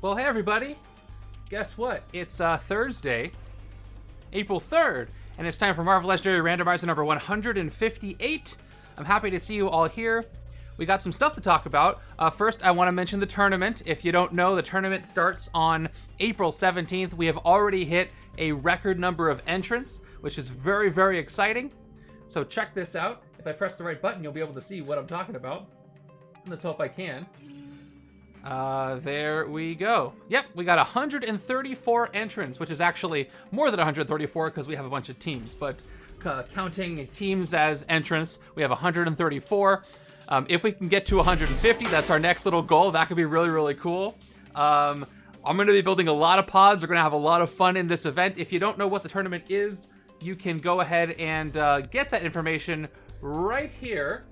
Well, hey everybody. Guess what? It's Thursday, April 3rd, and it's time for Marvel Legendary Randomizer number 158. I'm happy to see you all here. We got some stuff to talk about. First, I want to mention the tournament. If you don't know, the tournament starts on April 17th. We have already hit a record number of entrants, which is very, very exciting. So check this out. If I press the right button, you'll be able to see what I'm talking about. Let's hope I can. There we go. Yep, we got 134 entrants, which is actually more than 134 because we have a bunch of teams. But counting teams as entrants, we have 134. If we can get to 150, that's our next little goal. That could be really, really cool. I'm going to be building a lot of pods. We're going to have a lot of fun in this event. If you don't know what the tournament is, you can go ahead and get that information right here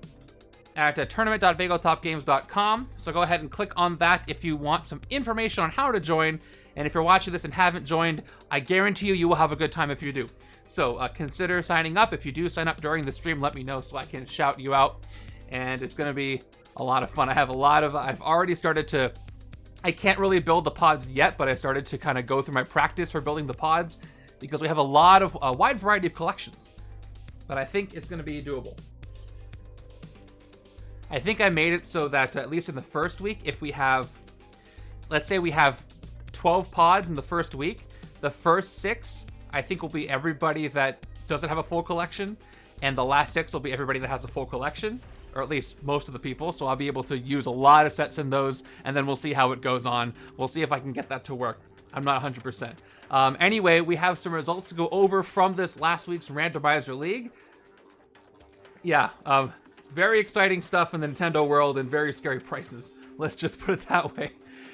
at tournament.bagotopgames.com. So go ahead and click on that if you want some information on how to join. And if you're watching this and haven't joined, I guarantee you will have a good time if you do. So consider signing up. If you do sign up during the stream, let me know so I can shout you out. And it's going to be a lot of fun. I've already started to, I can't really build the pods yet, but I started to kind of go through my practice for building the pods because we have a wide variety of collections. But I think it's going to be doable. I think I made it so that at least in the first week, if we have, let's say we have 12 pods in the first week, the first 6, I think will be everybody that doesn't have a full collection, and the last 6 will be everybody that has a full collection, or at least most of the people, so I'll be able to use a lot of sets in those, and then we'll see how it goes on. We'll see if I can get that to work. I'm not 100%. Anyway, we have some results to go over from this last week's Randomizer League. Yeah, very exciting stuff in the Nintendo world and very scary prices. Let's just put it that way,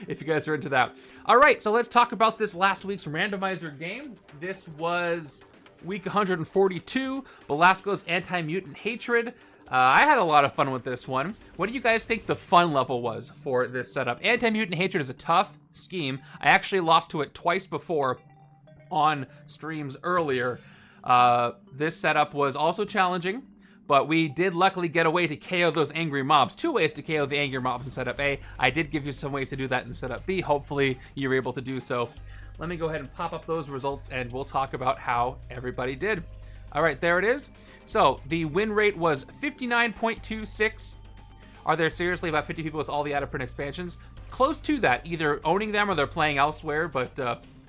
if you guys are into that. All right, so let's talk about this last week's randomizer game. This was week 142, Belasco's Anti-Mutant Hatred. I had a lot of fun with this one. What do you guys think the fun level was for this setup? Anti-Mutant Hatred is a tough scheme. I actually lost to it twice before on streams earlier. This setup was also challenging, but we did luckily get a way to KO those angry mobs. 2 ways to KO the angry mobs in setup A. I did give you some ways to do that in setup B. Hopefully you were able to do so. Let me go ahead and pop up those results and we'll talk about how everybody did. All right, there it is. So the win rate was 59.26. Are there seriously about 50 people with all the out-of-print expansions? Close to that, either owning them or they're playing elsewhere, but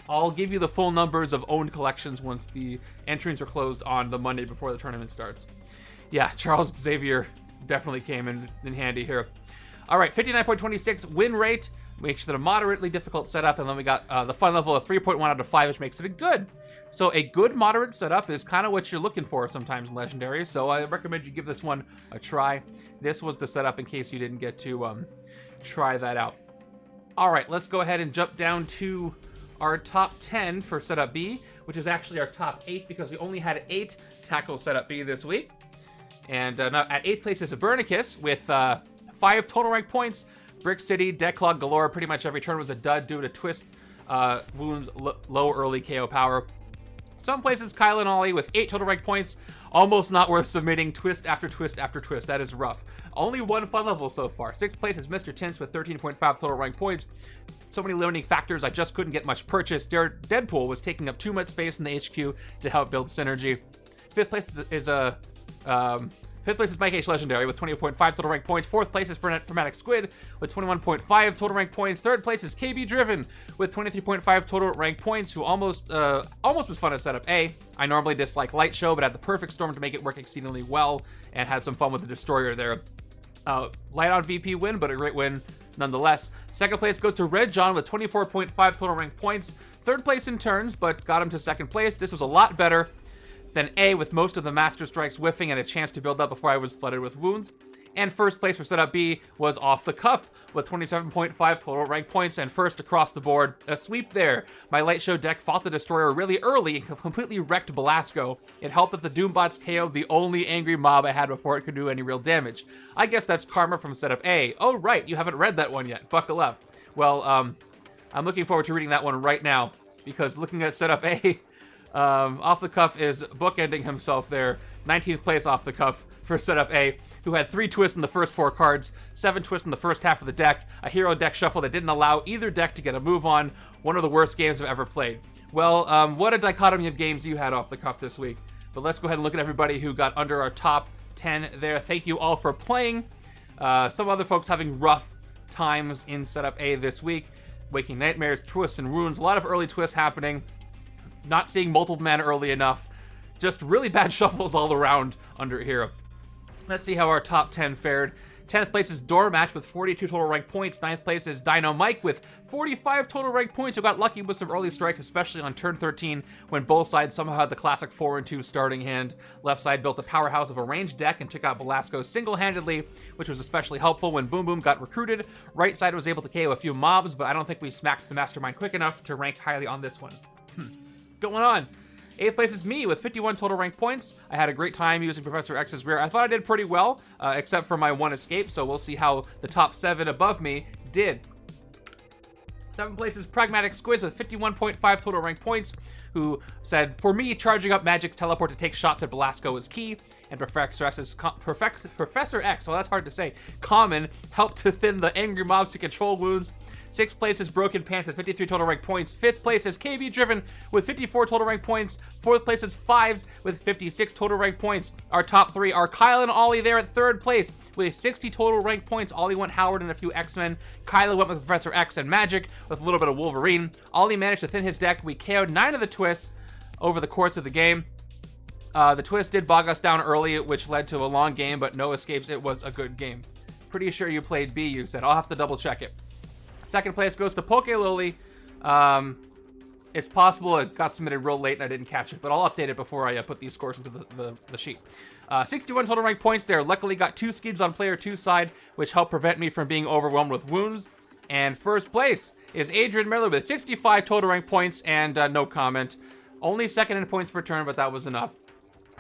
I'll give you the full numbers of owned collections once the entries are closed on the Monday before the tournament starts. Yeah, Charles Xavier definitely came in handy here. All right, 59.26 win rate makes it a moderately difficult setup, and then we got the fun level of 3.1 out of 5, which makes it a good. So a good moderate setup is kind of what you're looking for sometimes in Legendary, so I recommend you give this one a try. This was the setup in case you didn't get to try that out. All right, let's go ahead and jump down to our top 10 for setup B, which is actually our top 8 because we only had 8 tackle setup B this week. And now at 8th place is a Bernicus with 5 total rank points. Brick City, Decklog galore. Pretty much every turn was a dud due to twist wounds, low early KO power. Some places Kyle and Ollie with 8 total rank points. Almost not worth submitting. Twist after twist after twist. That is rough. Only 1 fun level so far. 6th place is Mr. Tints with 13.5 total rank points. So many limiting factors, I just couldn't get much purchase. Deadpool was taking up too much space in the HQ to help build synergy. 5th place is a... 5th place is Mike H. Legendary with 20.5 total rank points. 4th place is Dramatic Squid with 21.5 total rank points. 3rd place is KB Driven with 23.5 total rank points, who almost as fun as setup A. I normally dislike Light Show, but had the perfect storm to make it work exceedingly well and had some fun with the Destroyer there. Light on VP win, but a great win nonetheless. 2nd place goes to Red John with 24.5 total rank points. 3rd place in turns, but got him to 2nd place. This was a lot better than A, with most of the Master Strikes whiffing and a chance to build up before I was flooded with wounds. And 1st place for setup B was Off the Cuff with 27.5 total rank points and 1st across the board. A sweep there. My Light Show deck fought the Destroyer really early and completely wrecked Belasco. It helped that the Doombots KO'd the only angry mob I had before it could do any real damage. I guess that's karma from setup A. Oh right, you haven't read that one yet. Buckle up. Well, I'm looking forward to reading that one right now, because looking at setup A, Off the Cuff is bookending himself there. 19th place Off the Cuff for setup A. who had 3 twists in the first 4 cards, 7 twists in the first half of the deck, a hero deck shuffle that didn't allow either deck to get a move on. One of the worst games I've ever played. Well, what a dichotomy of games you had off the cuff this week. But let's go ahead and look at everybody who got under our top 10 there. Thank you all for playing. Some other folks having rough times in setup A this week. Waking Nightmares, Twists and Runes. A lot of early twists happening. Not seeing multiple mana early enough. Just really bad shuffles all around under here. Let's see how our top 10 fared. 10th place is Doormatch with 42 total rank points. 9th place is Dino Mike with 45 total rank points, who got lucky with some early strikes, especially on turn 13 when both sides somehow had the classic 4 and 2 starting hand. Left side built a powerhouse of a ranged deck and took out Belasco single-handedly, which was especially helpful when Boom Boom got recruited. Right side was able to KO a few mobs, but I don't think we smacked the Mastermind quick enough to rank highly on this one. Going on. 8th place is me with 51 total rank points. I had a great time using Professor X's Rare. I thought I did pretty well, except for my 1 escape, so we'll see how the top 7 above me did. 7th place is Pragmatic Squiz with 51.5 total rank points, who said, for me, charging up Magic's teleport to take shots at Belasco is key, and Professor X, well that's hard to say, Common, helped to thin the angry mobs to control wounds. 6th place is Broken Pants with 53 total rank points. 5th place is KB Driven with 54 total rank points. 4th place is Fives with 56 total rank points. Our top 3 are Kyle and Ollie there at 3rd place with 60 total rank points. Ollie went Howard and a few X-Men. Kyla went with Professor X and Magic with a little bit of Wolverine. Ollie managed to thin his deck. We KO'd 9 of the twists over the course of the game. The twist did bog us down early, which led to a long game, but no escapes. It was a good game. Pretty sure you played B, you said. I'll have to double check it. 2nd place goes to Poke Lily. It's possible it got submitted real late and I didn't catch it, but I'll update it before I put these scores into the sheet. 61 total rank points there. Luckily got 2 skids on player 2 side, which helped prevent me from being overwhelmed with wounds. And 1st place is Adrian Miller with 65 total rank points and no comment. Only 2nd in points per turn, but that was enough.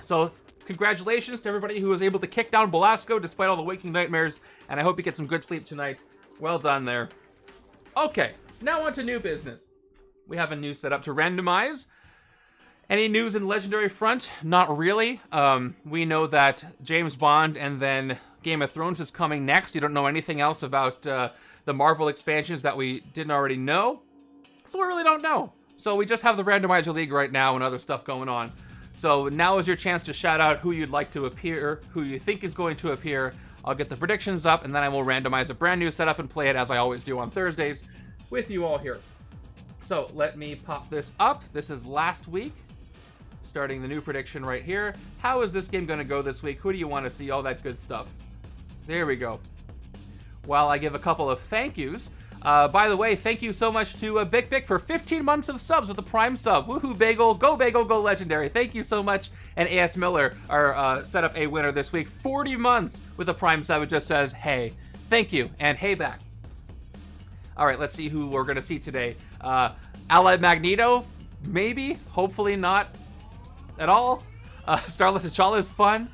So congratulations to everybody who was able to kick down Belasco despite all the waking nightmares, and I hope you get some good sleep tonight. Well done there. Okay, now on to new business. We have a new setup to randomize. Any news in Legendary front? Not really. We know that James Bond and then Game of Thrones is coming next. You don't know anything else about the Marvel expansions that we didn't already know. So we really don't know. So we just have the Randomizer League right now and other stuff going on. So now is your chance to shout out who you'd like to appear, who you think is going to appear. I'll get the predictions up, and then I will randomize a brand new setup and play it as I always do on Thursdays with you all here. So let me pop this up. This is last week, starting the new prediction right here. How is this game going to go this week? Who do you want to see? All that good stuff. There we go. While I give a couple of thank yous. By the way, thank you so much to Big Bic for 15 months of subs with a Prime sub. Woohoo, Bagel, go Legendary. Thank you so much. And A.S. Miller, our setup A winner this week, 40 months with a Prime sub. It just says, hey, thank you, and hey back. All right, let's see who we're going to see today. Allied Magneto, maybe, hopefully not at all. Starlet T'Challa is fun.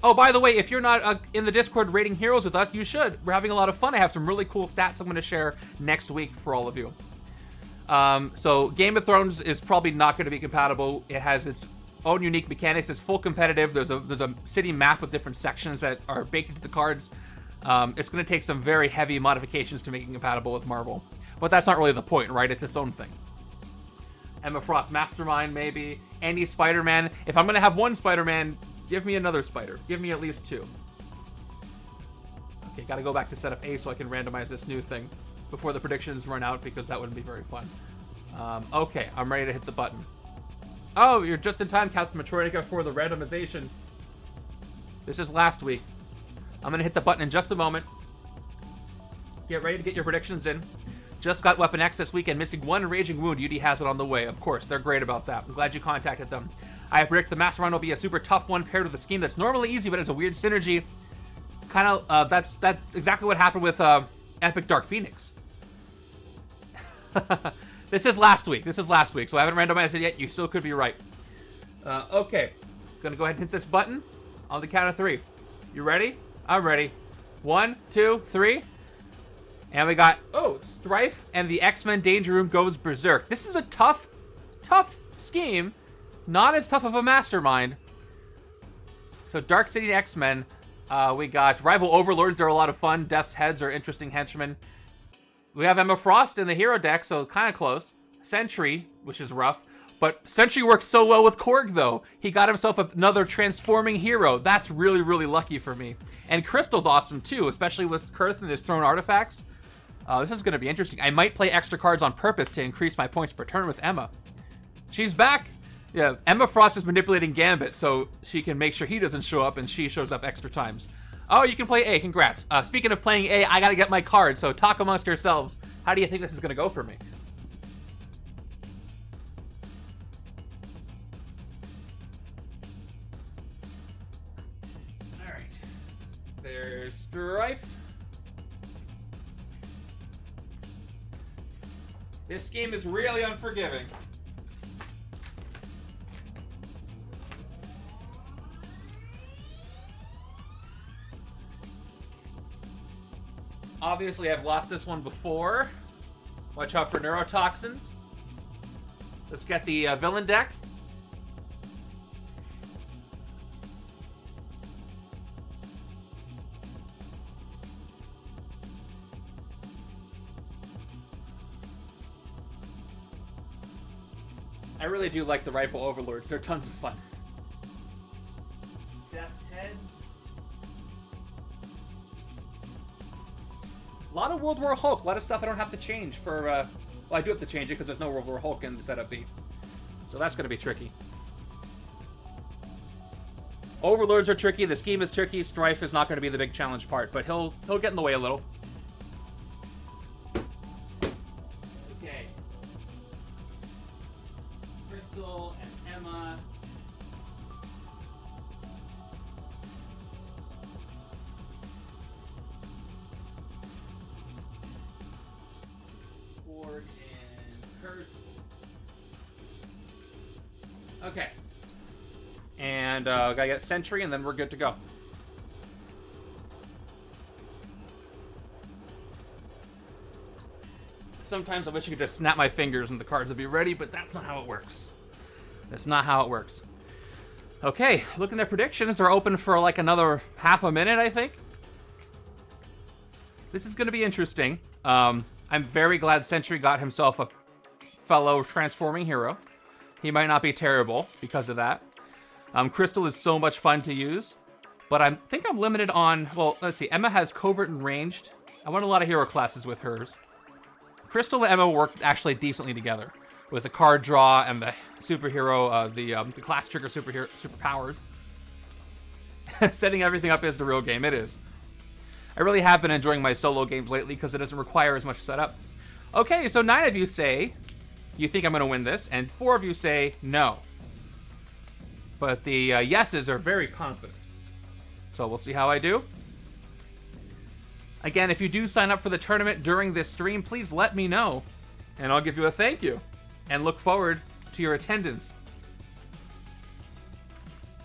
Oh, by the way, if you're not in the Discord rating heroes with us, you should. We're having a lot of fun. I have some really cool stats I'm going to share next week for all of you. So Game of Thrones is probably not going to be compatible. It has its own unique mechanics. It's full competitive. There's a city map with different sections that are baked into the cards. It's going to take some very heavy modifications to make it compatible with Marvel. But that's not really the point, right? It's its own thing. Emma Frost Mastermind, maybe. Andy Spider-Man. If I'm going to have one Spider-Man, give me another Spider. Give me at least 2. Okay, gotta go back to setup A so I can randomize this new thing before the predictions run out, because that wouldn't be very fun. Okay, I'm ready to hit the button. Oh, you're just in time, Captain Matroidica, for the randomization. This is last week. I'm gonna hit the button in just a moment. Get ready to get your predictions in. Just got Weapon X this weekend, missing 1 Raging Wound. UD has it on the way. Of course, they're great about that. I'm glad you contacted them. I predict the Mastermind will be a super tough one paired with a scheme that's normally easy, but has a weird synergy. Kind of, that's exactly what happened with Epic Dark Phoenix. This is last week, so I haven't randomized it yet. You still could be right. Okay, gonna go ahead and hit this button on the count of 3. You ready? I'm ready. 1, 2, 3. And we got, Stryfe and the X-Men Danger Room goes Berserk. This is a tough scheme. Not as tough of a Mastermind. So Dark City X-Men We got Rival Overlords. They're a lot of fun. Death's Heads are interesting henchmen. We have Emma Frost in the hero deck, so kind of close. Sentry, which is rough. But Sentry works so well with Korg, though. He got himself another transforming hero. That's really, really lucky for me. And Crystal's awesome, too, especially with Kuurth and his thrown artifacts. This is going to be interesting. I might play extra cards on purpose to increase my points per turn with Emma. She's back. Yeah, Emma Frost is manipulating Gambit, so she can make sure he doesn't show up and she shows up extra times. Oh, you can play A. Congrats. Speaking of playing A, I got to get my card, so talk amongst yourselves. How do you think this is going to go for me? All right. There's Stryfe. This game is really unforgiving. Obviously, I've lost this one before. Watch out for neurotoxins. Let's get the villain deck. I really do like the Rifle Overlords. They're tons of fun. Death's Heads. A lot of World War Hulk. A lot of stuff I don't have to change for... well, I do have to change it because there's no World War Hulk in the setup B. So that's going to be tricky. Overlords are tricky. The scheme is tricky. Stryfe is not going to be the big challenge part, but he'll get in the way a little. Okay. Crystal and Emma. Korg and Kuurth. Okay. And gotta get Sentry, and then we're good to go. Sometimes I wish I could just snap my fingers and the cards would be ready, but that's not how it works. That's not how it works. Okay, looking at predictions, they're open for like another half a minute, I think. This is going to be interesting. I'm very glad Sentry got himself a fellow transforming hero. He might not be terrible because of that. Crystal is so much fun to use, but I think I'm limited on, well, let's see. Emma has Covert and Ranged. I want a lot of hero classes with hers. Crystal and Emma work actually decently together with the card draw and the superhero, the class trigger superpowers. Setting everything up is the real game. It is. I really have been enjoying my solo games lately because it doesn't require as much setup. Okay, so 9 of you say you think I'm going to win this, and 4 of you say no. But the yeses are very confident. So we'll see how I do. Again, if you do sign up for the tournament during this stream, please let me know. And I'll give you a thank you. And look forward to your attendance.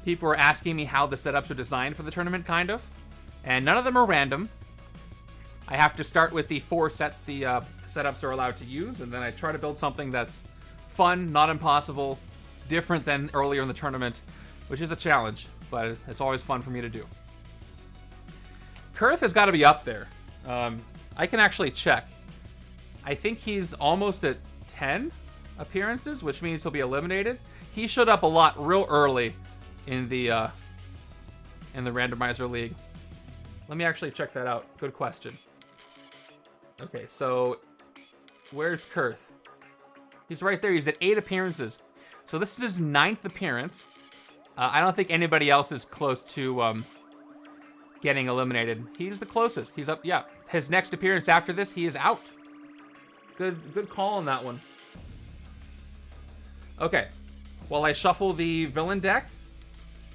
People are asking me how the setups are designed for the tournament, kind of. And none of them are random. I have to start with the 4 sets the setups are allowed to use. And then I try to build something that's fun, not impossible, different than earlier in the tournament, which is a challenge, but it's always fun for me to do. Kuurth has got to be up there. I can actually check. I think he's almost at 10 appearances, which means he'll be eliminated. He showed up a lot real early in the Randomizer League. Let me actually check that out. Good question. Okay, so where's Kuurth? He's right there. He's at 8 appearances. So this is his 9th appearance. I don't think anybody else is close to getting eliminated. He's the closest. He's up. Yeah, his next appearance after this, he is out. Good call on that one. Okay, while I shuffle the villain deck,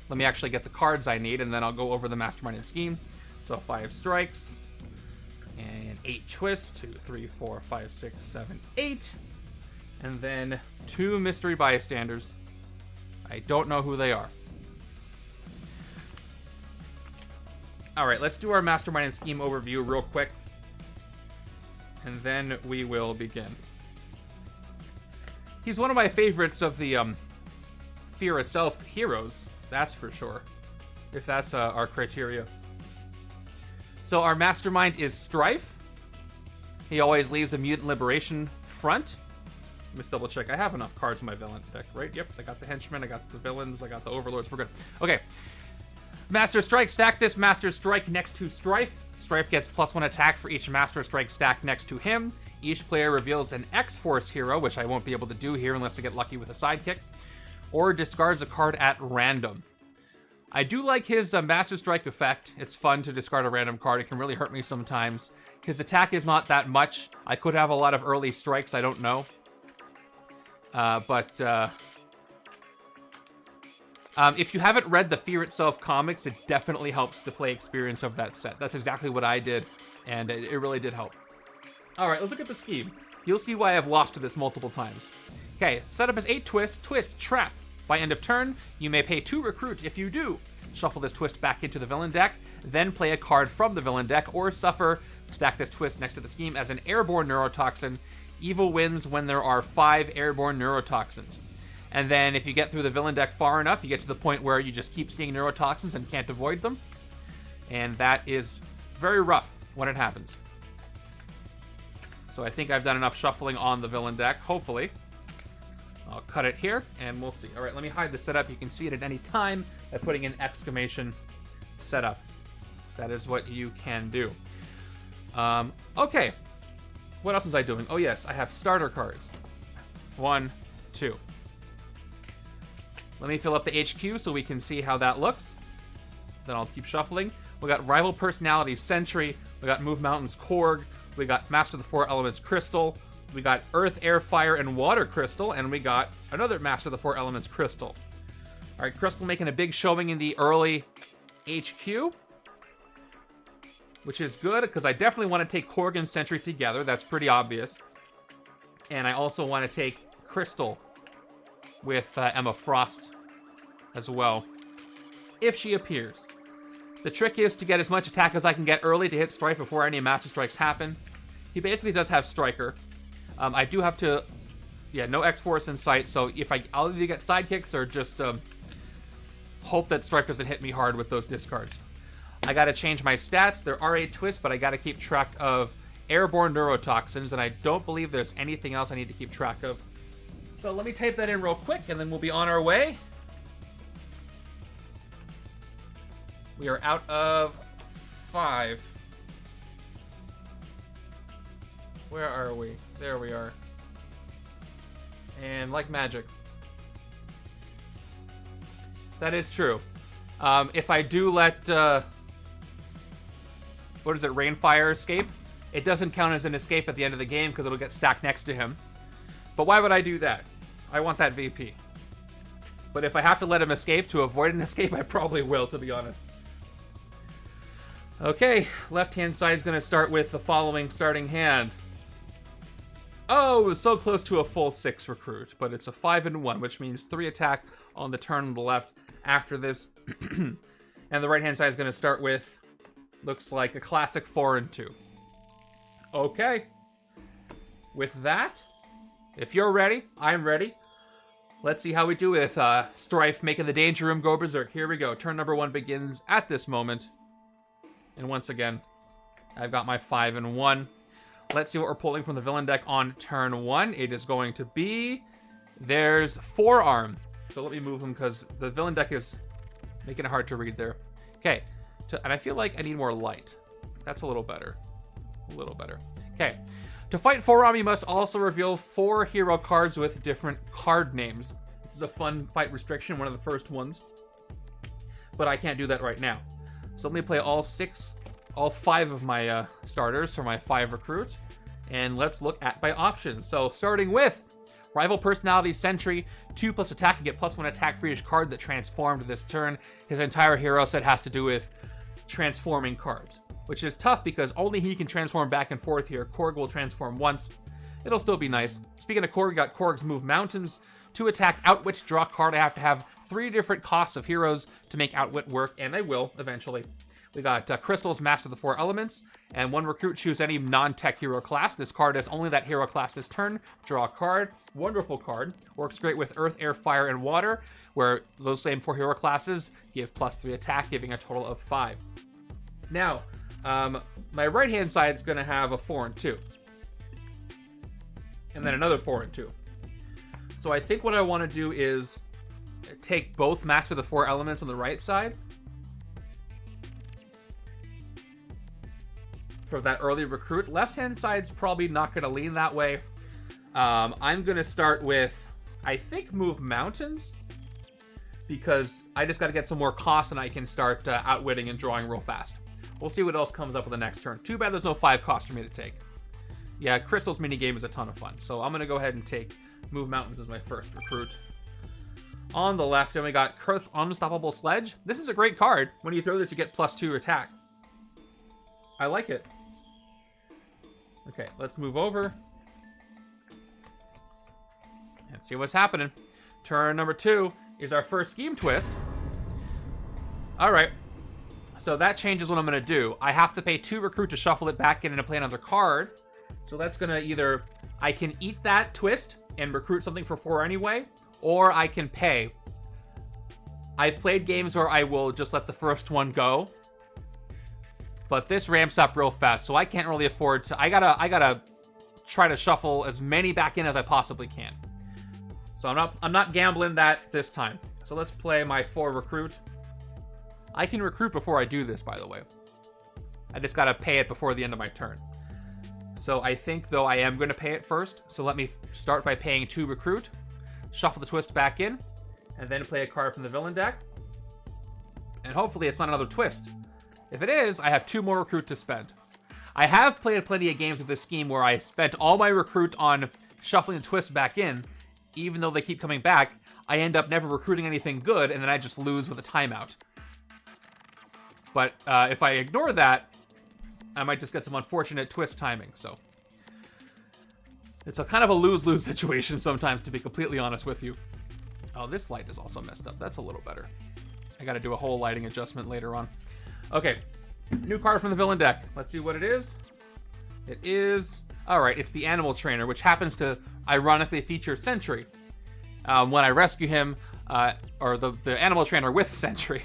let me actually get the cards I need, and then I'll go over the Mastermind and scheme. So 5 strikes and 8 twists. 2, 3, 4, 5, 6, 7, 8. And then 2 mystery bystanders. I don't know who they are. All right, let's do our Mastermind and scheme overview real quick. And then we will begin. He's one of my favorites of the Fear itself heroes. That's for sure. If that's our criteria. So our Mastermind is Stryfe. He always leaves the Mutant Liberation front. Let me just double check. I have enough cards in my villain deck, right? Yep, I got the Henchmen, I got the Villains, I got the Overlords. We're good. Okay. Master Strike. Stack this Master Strike next to Stryfe. Stryfe gets +1 attack for each Master Strike stacked next to him. Each player reveals an X-Force hero, which I won't be able to do here unless I get lucky with a sidekick, or discards a card at random. I do like his Master Strike effect. It's fun to discard a random card. It can really hurt me sometimes. His attack is not that much. I could have a lot of early strikes, I don't know. If you haven't read the Fear Itself comics, it definitely helps the play experience of that set. That's exactly what I did, and it really did help. All right, let's look at the scheme. You'll see why I've lost to this multiple times. Okay, setup is 8 twist, trap. By end of turn, you may pay 2 recruit. If you do, shuffle this twist back into the villain deck, then play a card from the villain deck, or suffer, stack this twist next to the scheme as an airborne neurotoxin. Evil wins when there are 5 airborne neurotoxins. And then if you get through the villain deck far enough, you get to the point where you just keep seeing neurotoxins and can't avoid them. And that is very rough when it happens. So I think I've done enough shuffling on the villain deck, hopefully. I'll cut it here, and we'll see. All right, let me hide the setup. You can see it at any time by putting an exclamation setup. That is what you can do. Okay. What else was I doing? Oh, yes, I have starter cards. 1, 2. Let me fill up the HQ so we can see how that looks. Then I'll keep shuffling. We got Rival Personality Sentry. We got Move Mountains Korg. We got Master of the 4 Elements Crystal. We got Earth, Air, Fire, and Water Crystal, and we got another Master of the 4 Elements Crystal. All right, Crystal making a big showing in the early HQ, which is good, because I definitely want to take Korg and Sentry together. That's pretty obvious. And I also want to take Crystal with Emma Frost as well, if she appears. The trick is to get as much attack as I can get early to hit Stryfe before any Master Strikes happen. He basically does have Striker. I do have to, no X-Force in sight, so if I'll either get sidekicks or just hope that Stryfe doesn't hit me hard with those discards. I gotta change my stats. There are 8 twists, but I gotta keep track of airborne neurotoxins, and I don't believe there's anything else I need to keep track of. So let me type that in real quick, and then we'll be on our way. We are out of 5. Where are we? There we are. And like magic. That is true. If I do let, what is it, Rainfire escape, it doesn't count as an escape at the end of the game because it'll get stacked next to him. But why would I do that? I want that VP. But if I have to let him escape to avoid an escape, I probably will, to be honest. Okay, left-hand side is going to start with the following starting hand. Oh, it was so close to a full 6 recruit, but it's a 5 and 1, which means 3 attack on the turn on the left after this. And the right-hand side is going to start with, looks like a classic 4 and 2. Okay. With that, if you're ready, I'm ready. Let's see how we do with Stryfe making the Danger Room go berserk. Here we go. Turn number 1 begins at this moment. And once again, I've got my 5 and 1. Let's see what we're pulling from the villain deck on turn 1. It is going to be... There's Forearm. So let me move him because the villain deck is making it hard to read there. Okay. And I feel like I need more light. That's a little better. A little better. Okay. To fight Forearm, you must also reveal 4 hero cards with different card names. This is a fun fight restriction, one of the first ones. But I can't do that right now. So let me play all 5 of my starters for my 5 recruit. And let's look at my options. So starting with Rival Personality Sentry, 2+ attack, you get +1 attack for each card that transformed this turn. His entire hero set has to do with transforming cards, which is tough because only he can transform back and forth here. Korg will transform once. It'll still be nice. Speaking of Korg, we got Korg's Move Mountains. 2 attack, Outwit, draw card. I have to have 3 different costs of heroes to make Outwit work, and I will eventually. We got Crystal's Master of the 4 Elements, and 1 recruit, choose any non-tech hero class. This card is only that hero class this turn. Draw a card. Wonderful card. Works great with Earth, Air, Fire, and Water, where those same 4 hero classes give +3 attack, giving a total of 5. Now, My right-hand side is going to have a 4 and 2. And then another 4 and 2. So I think what I want to do is take both Master the 4 elements on the right side for that early recruit. Left-hand side's probably not going to lean that way. I'm going to start with, I think, move mountains, because I just got to get some more cost and I can start outwitting and drawing real fast. We'll see what else comes up with the next turn. Too bad there's no 5 cost for me to take. Yeah, Crystal's minigame is a ton of fun. So I'm going to go ahead and take Move Mountains as my first recruit. On the left, then we got Kuurth's Unstoppable Sledge. This is a great card. When you throw this, you get +2 attack. I like it. Okay, let's move over. And see what's happening. Turn number 2 is our first Scheme Twist. Alright. So that changes what I'm going to do. I have to pay 2 recruit to shuffle it back in and to play another card. So that's going to either... I can eat that twist and recruit something for 4 anyway, or I can pay. I've played games where I will just let the first one go, but this ramps up real fast, so I can't really afford to... I gotta try to shuffle as many back in as I possibly can. So I'm not gambling that this time. So let's play my 4 recruit. I can recruit before I do this, by the way. I just gotta pay it before the end of my turn. So I think, though, I am going to pay it first. So let me start by paying 2 recruit, shuffle the twist back in, and then play a card from the villain deck. And hopefully it's not another twist. If it is, I have 2 more recruit to spend. I have played plenty of games with this scheme where I spent all my recruit on shuffling the twist back in. Even though they keep coming back, I end up never recruiting anything good, and then I just lose with a timeout. But if I ignore that, I might just get some unfortunate twist timing, so... It's a kind of a lose-lose situation sometimes, to be completely honest with you. Oh, this light is also messed up. That's a little better. I gotta do a whole lighting adjustment later on. Okay, new card from the villain deck. Let's see what it is. It is... Alright, it's the Animal Trainer, which happens to ironically feature Sentry. When I rescue him, or the Animal Trainer with Sentry,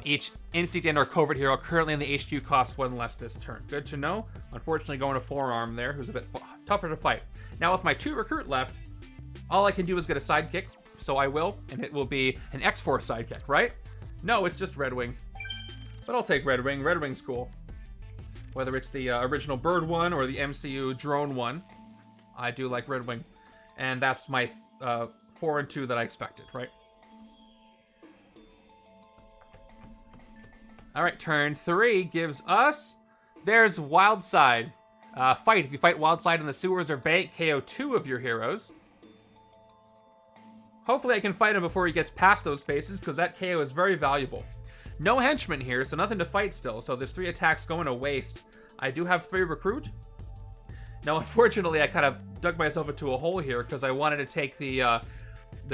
each instinct and or covert hero currently in the HQ costs 1 less this turn. Good to know. Unfortunately, going to Forearm there, who's a bit tougher to fight. Now, with my 2 recruit left, all I can do is get a sidekick, so I will, and it will be an X-Force sidekick, right? No, it's just Red Wing. But I'll take Red Wing. Red Wing's cool. Whether it's the original Bird one or the MCU Drone one, I do like Red Wing. And that's my 4 and 2 that I expected, right? Alright, turn 3 gives us... There's Wildside. Fight. If you fight Wildside in the sewers or bank, KO 2 of your heroes. Hopefully I can fight him before he gets past those spaces, because that KO is very valuable. No Henchmen here, so nothing to fight still, so there's 3 attacks going to waste. I do have 3 recruit. Now, unfortunately, I kind of dug myself into a hole here, because I wanted to take the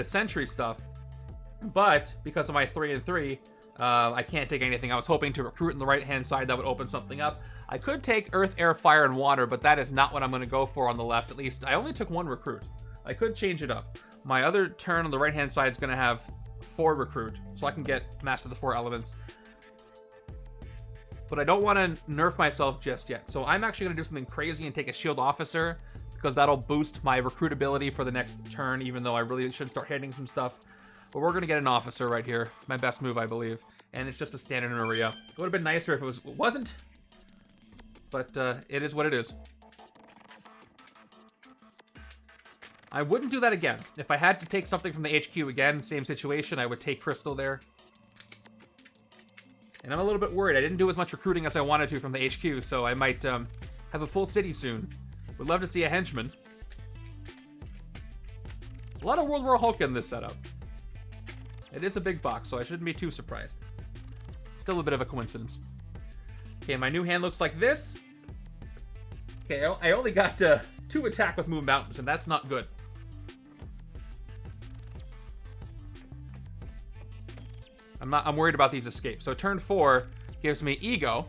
Sentry stuff. But, because of my 3 and 3... I can't take anything. I was hoping to recruit on the right-hand side. That would open something up. I could take Earth, Air, Fire, and Water, but that is not what I'm going to go for on the left. At least, I only took 1 recruit. I could change it up. My other turn on the right-hand side is going to have 4 recruit, so I can get Master the 4 elements. But I don't want to nerf myself just yet. So I'm actually going to do something crazy and take a Shield Officer, because that'll boost my recruitability for the next turn, even though I really should start hitting some stuff. But we're going to get an Officer right here. My best move, I believe. And it's just a standard Maria. It would have been nicer if it wasn't. But it is what it is. I wouldn't do that again. If I had to take something from the HQ again, same situation, I would take Crystal there. And I'm a little bit worried. I didn't do as much recruiting as I wanted to from the HQ, so I might have a full city soon. Would love to see a Henchman. A lot of World War Hulk in this setup. It is a big box, so I shouldn't be too surprised. Still a bit of a coincidence. Okay, my new hand looks like this. Okay, I only got 2 attack with Move Mountains, and that's not good. I'm worried about these escapes. So turn 4 gives me Ego.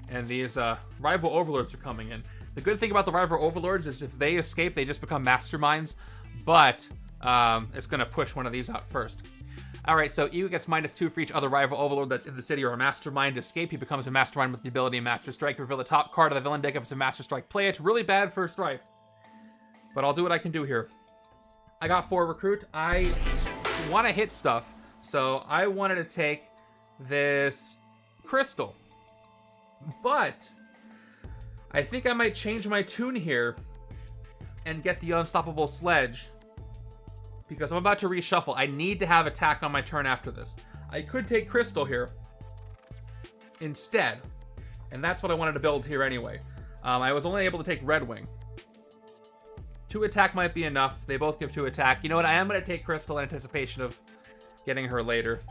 And these rival Overlords are coming in. The good thing about the rival Overlords is if they escape, they just become Masterminds. But it's going to push one of these out first. Alright, so Ego gets -2 for each other rival overlord that's in the city or a mastermind escape. He becomes a mastermind with the ability Master Strike. Reveal the top card of the villain deck if it's a Master Strike. Play it. Really bad for Stryfe. But I'll do what I can do here. I got 4 recruit. I want to hit stuff. So I wanted to take this crystal. But I think I might change my tune here and get the Unstoppable Sledge. Because I'm about to reshuffle. I need to have attack on my turn after this. I could take crystal here instead. And that's what I wanted to build here anyway. I was only able to take Red Wing. 2 attack might be enough. They both give 2 attack. You know what? I am going to take crystal in anticipation of getting her later.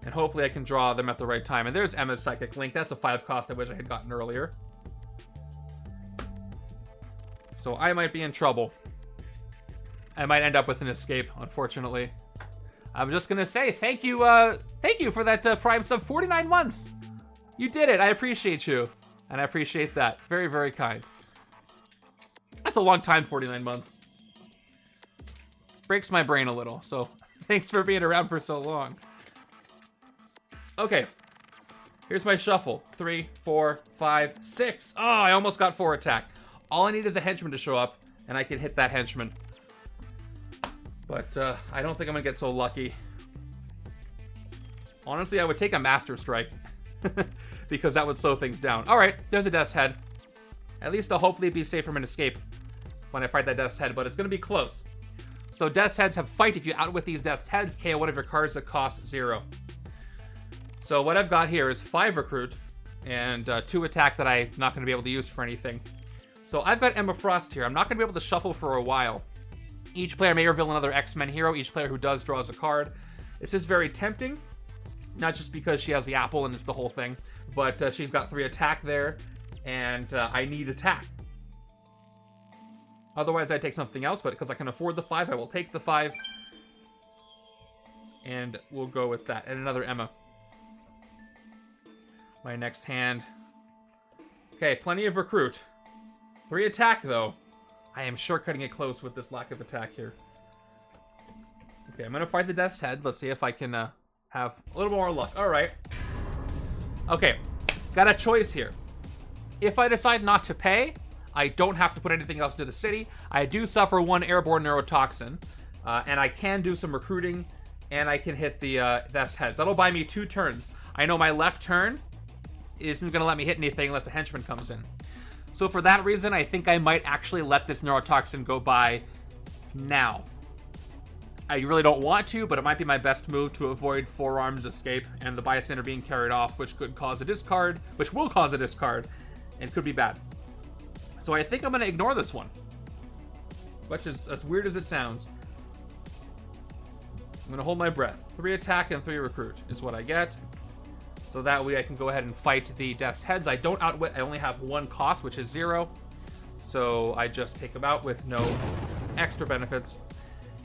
And hopefully I can draw them at the right time. And there's Emma's Psychic Link. That's a 5 cost I wish I had gotten earlier. So I might be in trouble. I might end up with an escape, unfortunately. I'm just gonna say thank you for that Prime sub, 49 months. You did it. I appreciate you, and I appreciate that. Very, very kind. That's a long time, 49 months. Breaks my brain a little. So thanks for being around for so long. Okay, here's my shuffle. 3, 4, 5, 6. Oh, I almost got 4 attack. All I need is a henchman to show up, and I can hit that henchman. But I don't think I'm going to get so lucky. Honestly, I would take a Master Strike. Because that would slow things down. Alright, there's a Death's Head. At least I'll hopefully be safe from an escape when I fight that Death's Head, but it's going to be close. So Death's Heads have fight. If you outwit these Death's Heads, KO one of your cards that cost 0. So what I've got here is 5 recruit and 2 attack that I'm not going to be able to use for anything. So I've got Emma Frost here. I'm not going to be able to shuffle for a while. Each player may reveal another X-Men hero. Each player who does draws a card. This is very tempting. Not just because she has the apple and it's the whole thing, but she's got 3 attack there, and I need attack. Otherwise, I'd take something else, but because I can afford the 5, I will take the 5. And we'll go with that. And another Emma. My next hand. Okay, plenty of recruit. 3 attack, though. I am shortcutting it close with this lack of attack here. Okay, I'm going to fight the Death's Head. Let's see if I can have a little more luck. All right. Okay, got a choice here. If I decide not to pay, I don't have to put anything else into the city. I do suffer 1 airborne neurotoxin, and I can do some recruiting, and I can hit the Death's Heads. That'll buy me 2 turns. I know my left turn isn't going to let me hit anything unless a henchman comes in. So for that reason, I think I might actually let this neurotoxin go by now. I really don't want to, but it might be my best move to avoid Forearm's escape and the bystander being carried off, which could cause a discard, which will cause a discard, and could be bad. So I think I'm going to ignore this one. Much as weird as it sounds. I'm going to hold my breath. 3 attack and 3 recruit is what I get. So that way I can go ahead and fight the Death's Heads. I don't outwit. I only have 1 cost, which is 0. So I just take them out with no extra benefits.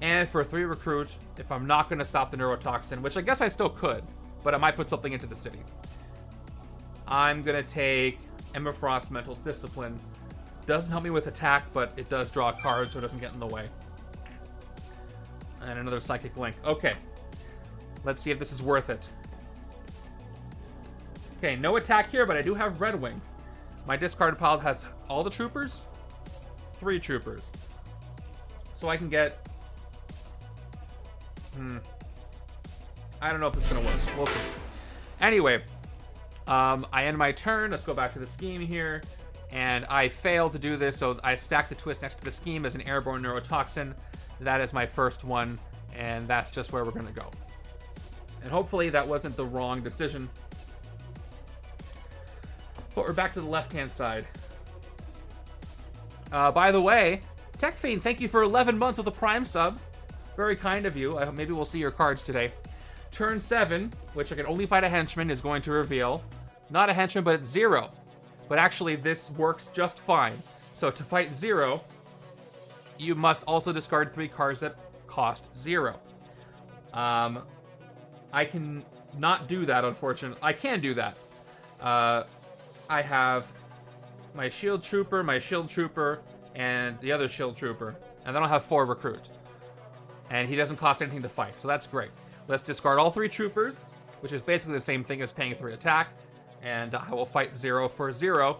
And for 3 recruit, if I'm not going to stop the neurotoxin, which I guess I still could, but I might put something into the city. I'm going to take Emma Frost Mental Discipline. Doesn't help me with attack, but it does draw a card, so it doesn't get in the way. And another Psychic Link. Okay. Let's see if this is worth it. Okay, no attack here, but I do have Red Wing. My discard pile has all the troopers, 3 troopers. So I can get... I don't know if this is going to work. We'll see. Anyway, I end my turn. Let's go back to the scheme here. And I failed to do this, so I stack the twist next to the scheme as an airborne neurotoxin. That is my first one, and that's just where we're going to go. And hopefully that wasn't the wrong decision. But we're back to the left-hand side. By the way, Tech Fiend, thank you for 11 months with a Prime sub. Very kind of you. Maybe we'll see your cards today. Turn 7, which I can only fight a henchman, is going to reveal. Not a henchman, but it's 0. But actually, this works just fine. So to fight 0, you must also discard 3 cards that cost 0. I can not do that, unfortunately. I can do that. I have my shield trooper, and the other shield trooper. And then I'll have 4 recruit. And he doesn't cost anything to fight, so that's great. Let's discard all 3 troopers, which is basically the same thing as paying 3 attack. And I will fight 0 for 0.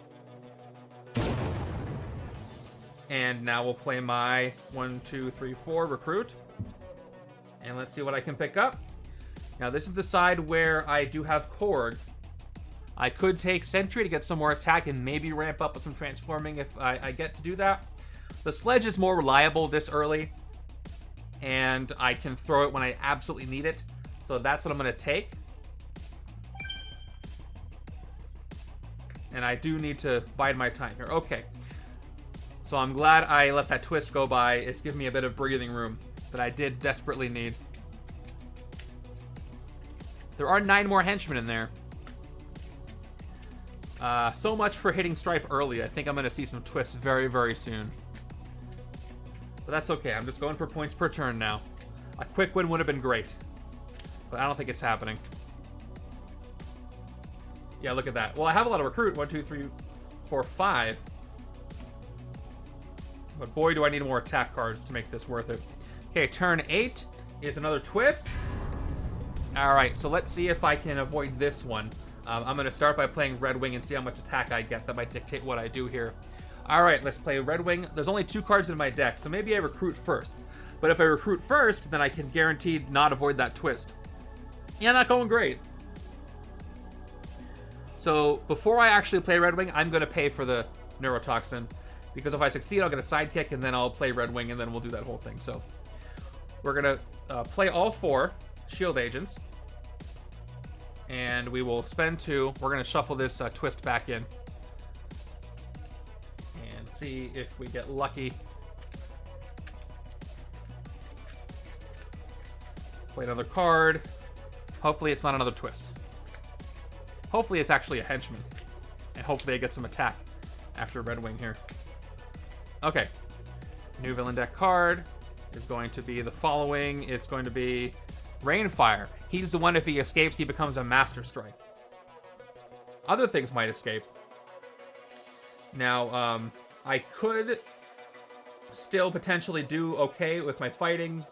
And now we'll play my 1, 2, 3, 4 recruit. And let's see what I can pick up. Now this is the side where I do have Korg. I could take Sentry to get some more attack and maybe ramp up with some transforming if I get to do that. The sledge is more reliable this early, and I can throw it when I absolutely need it. So that's what I'm going to take. And I do need to bide my time here. Okay. So I'm glad I let that twist go by. It's given me a bit of breathing room that I did desperately need. There are 9 more henchmen in there. So much for hitting Stryfe early. I think I'm going to see some twists very, very soon. But that's okay. I'm just going for points per turn now. A quick win would have been great. But I don't think it's happening. Yeah, look at that. Well, I have a lot of recruit. 1, 2, 3, 4, 5. But boy, do I need more attack cards to make this worth it. Okay, turn 8 is another twist. Alright, so let's see if I can avoid this one. I'm going to start by playing Red Wing and see how much attack I get. That might dictate what I do here. Alright, let's play Red Wing. There's only 2 cards in my deck, so maybe I recruit first. But if I recruit first, then I can guaranteed not avoid that twist. Yeah, not going great. So before I actually play Red Wing, I'm going to pay for the Neurotoxin. Because if I succeed, I'll get a sidekick, and then I'll play Red Wing, and then we'll do that whole thing. So we're going to play all 4 shield agents. And we will spend 2. We're going to shuffle this twist back in. And see if we get lucky. Play another card. Hopefully it's not another twist. Hopefully it's actually a henchman. And hopefully I get some attack after Red Wing here. Okay. New villain deck card is going to be the following. It's going to be Rainfire. He's the one, if he escapes, he becomes a Master Strike. Other things might escape. Now, I could still potentially do okay with my fighting.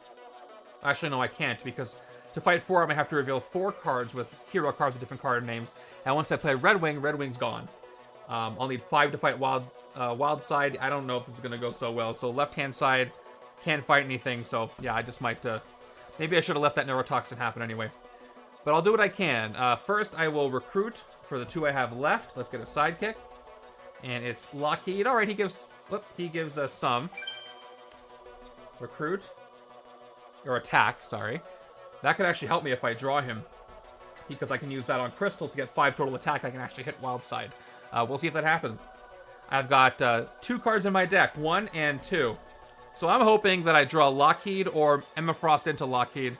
Actually, no, I can't, because to fight 4, I'm going to have to reveal 4 cards with hero cards with different card names. And once I play Red Wing, Red Wing's gone. I'll need 5 to fight Wild Side. I don't know if this is going to go so well. So left-hand side can't fight anything. So, yeah, I just might... maybe I should have left that Neurotoxin happen anyway. But I'll do what I can. First, I will recruit for the 2 I have left. Let's get a sidekick. And it's Lockheed. All right, he gives us some. Recruit. Or attack, sorry. That could actually help me if I draw him. Because I can use that on Crystal to get 5 total attack. I can actually hit Wild Side. We'll see if that happens. I've got 2 cards in my deck. 1 and 2. So I'm hoping that I draw Lockheed or Emma Frost into Lockheed.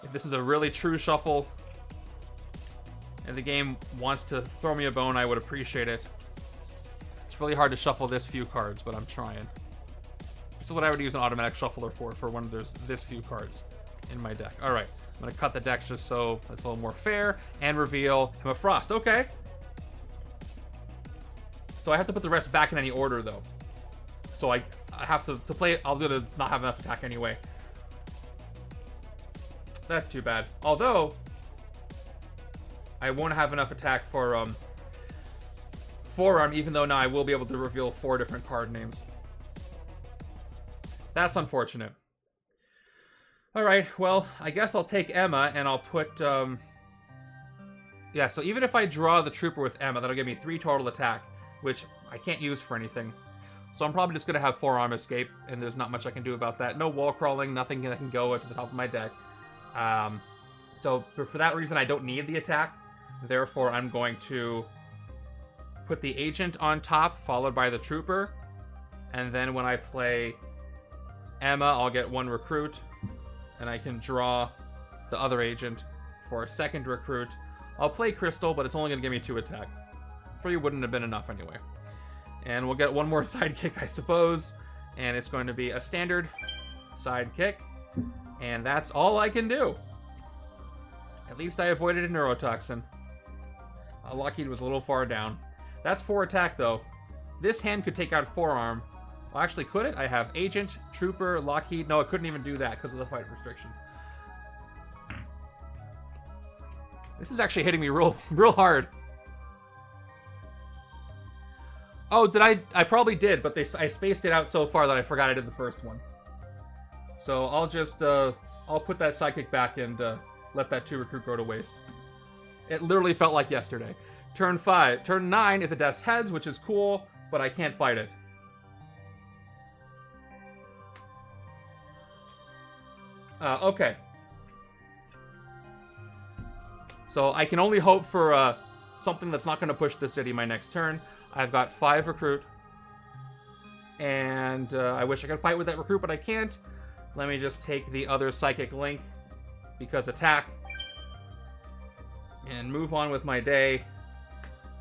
If this is a really true shuffle and the game wants to throw me a bone, I would appreciate it. It's really hard to shuffle this few cards, but I'm trying. This is what I would use an automatic shuffler for when there's this few cards in my deck. All right, I'm going to cut the decks just so it's a little more fair and reveal Emma Frost. Okay. So I have to put the rest back in any order, though. So I have to play it. I'll do to not have enough attack anyway. That's too bad. Although, I won't have enough attack for Forearm, even though now I will be able to reveal 4 different card names. That's unfortunate. Alright, well, I guess I'll take Emma, and I'll put... yeah, so even if I draw the Trooper with Emma, that'll give me 3 total attack, which I can't use for anything. So I'm probably just going to have Forearm escape, and there's not much I can do about that. No wall crawling, nothing that can go to the top of my deck. So for that reason, I don't need the attack. Therefore, I'm going to put the Agent on top, followed by the Trooper. And then when I play Emma, I'll get 1 Recruit. And I can draw the other Agent for a second Recruit. I'll play Crystal, but it's only going to give me 2 attack. 3 wouldn't have been enough anyway. And we'll get 1 more sidekick, I suppose. And it's going to be a standard sidekick. And that's all I can do. At least I avoided a Neurotoxin. Lockheed was a little far down. That's 4 attack, though. This hand could take out Forearm Well, actually, could it? I have Agent, Trooper, Lockheed. No, I couldn't even do that because of the fight restriction. This is actually hitting me real hard. Oh, did I? I probably did, but I spaced it out so far that I forgot I did the first one. So I'll just, I'll put that Psychic back and let that 2 recruit go to waste. It literally felt like yesterday. Turn 5. Turn 9 is a Death's Heads, which is cool, but I can't fight it. Okay. So I can only hope for something that's not going to push the city my next turn. I've got 5 recruit. And I wish I could fight with that recruit, but I can't. Let me just take the other Psychic Link, because attack. And move on with my day.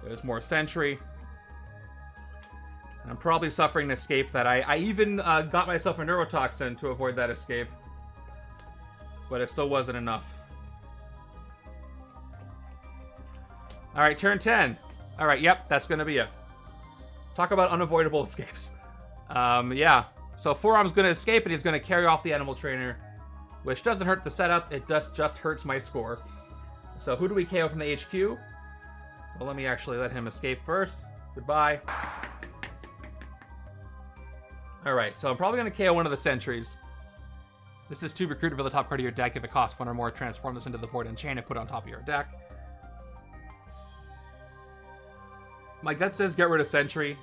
There's more Sentry. I'm probably suffering an escape that I even got myself a neurotoxin to avoid that escape. But it still wasn't enough. Alright, turn 10. Alright, yep, that's going to be it. Talk about unavoidable escapes. Yeah. So Forearm's going to escape and he's going to carry off the Animal Trainer. Which doesn't hurt the setup, it just hurts my score. So who do we KO from the HQ? Well, let me actually let him escape first. Goodbye. Alright, so I'm probably going to KO one of the Sentries. This is 2 recruit for the top card of your deck. If it costs 1 or more, transform this into the Void Enchain and put it on top of your deck. My gut says get rid of Sentry.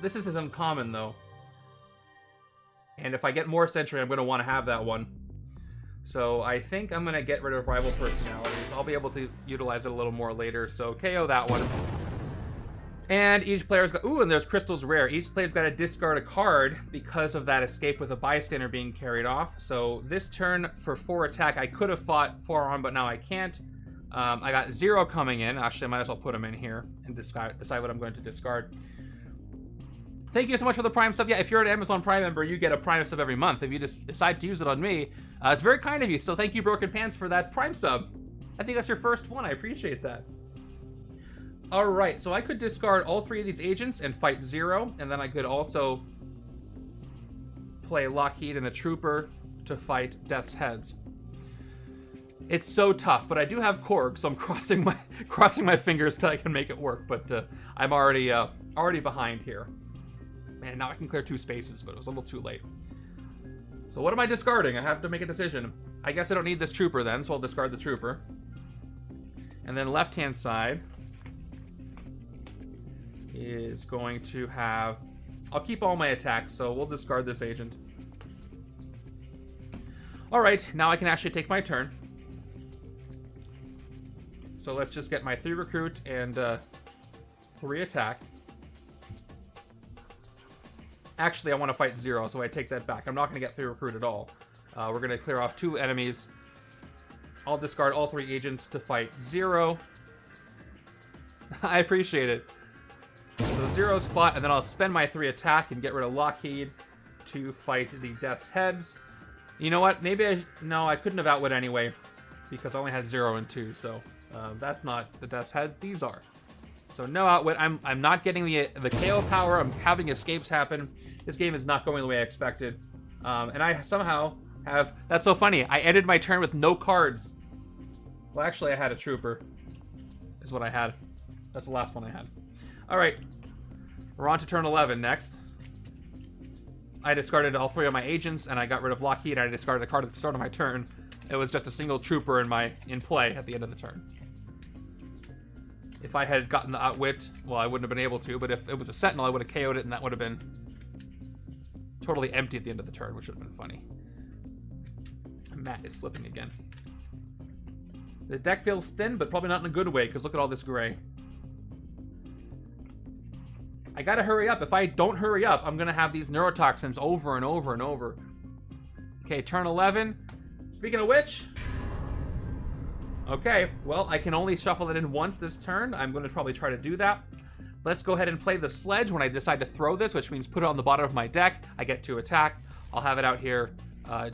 This is uncommon, though. And if I get more Sentry, I'm going to want to have that one. So I think I'm going to get rid of Rival Personalities. I'll be able to utilize it a little more later. So KO that one. And each player's got... Ooh, and there's Crystal's Rare. Each player's got to discard a card because of that escape with a Bystander being carried off. So this turn for 4 attack, I could have fought Forearm, but now I can't. I got 0 coming in. Actually, I might as well put him in here and decide what I'm going to discard. Thank you so much for the Prime sub. Yeah, if you're an Amazon Prime member, you get a Prime sub every month. If you just decide to use it on me, it's very kind of you. So thank you, Broken Pants, for that Prime sub. I think that's your first one. I appreciate that. All right, so I could discard all 3 of these agents and fight 0, and then I could also play Lockheed and a Trooper to fight Death's Heads. It's so tough, but I do have Korg, so I'm crossing my fingers till I can make it work. But I'm already behind here. Man, now I can clear 2 spaces, but it was a little too late. So what am I discarding? I have to make a decision. I guess I don't need this Trooper then, so I'll discard the Trooper. And then left-hand side is going to have... I'll keep all my attacks, so we'll discard this agent. Alright, now I can actually take my turn. So let's just get my 3 recruit and 3 attack. Actually, I want to fight 0, so I take that back. I'm not going to get 3 recruit at all. We're going to clear off 2 enemies. I'll discard all 3 agents to fight 0. I appreciate it. So 0's fought, and then I'll spend my 3 attack and get rid of Lockheed to fight the Death's Heads. You know what? Maybe no, I couldn't have outwit anyway, because I only had 0 and 2, so that's not the Death's Heads. These are. So no outwit. I'm not getting the KO power. I'm having escapes happen. This game is not going the way I expected. And I somehow have... That's so funny. I ended my turn with no cards. Well, actually, I had a Trooper. Is what I had. That's the last one I had. All right. We're on to turn 11 next. I discarded all 3 of my agents, and I got rid of Lockheed. I discarded a card at the start of my turn. It was just a single Trooper in play at the end of the turn. If I had gotten the outwit, well, I wouldn't have been able to, but if it was a Sentinel, I would have KO'd it, and that would have been totally empty at the end of the turn, which would have been funny. Matt is slipping again. The deck feels thin, but probably not in a good way, because look at all this gray. I gotta hurry up. If I don't hurry up, I'm gonna have these neurotoxins over and over and over. Okay, turn 11. Speaking of which... Okay, well, I can only shuffle it in once this turn. I'm going to probably try to do that. Let's go ahead and play the Sledge when I decide to throw this, which means put it on the bottom of my deck. I get to attack. I'll have it out here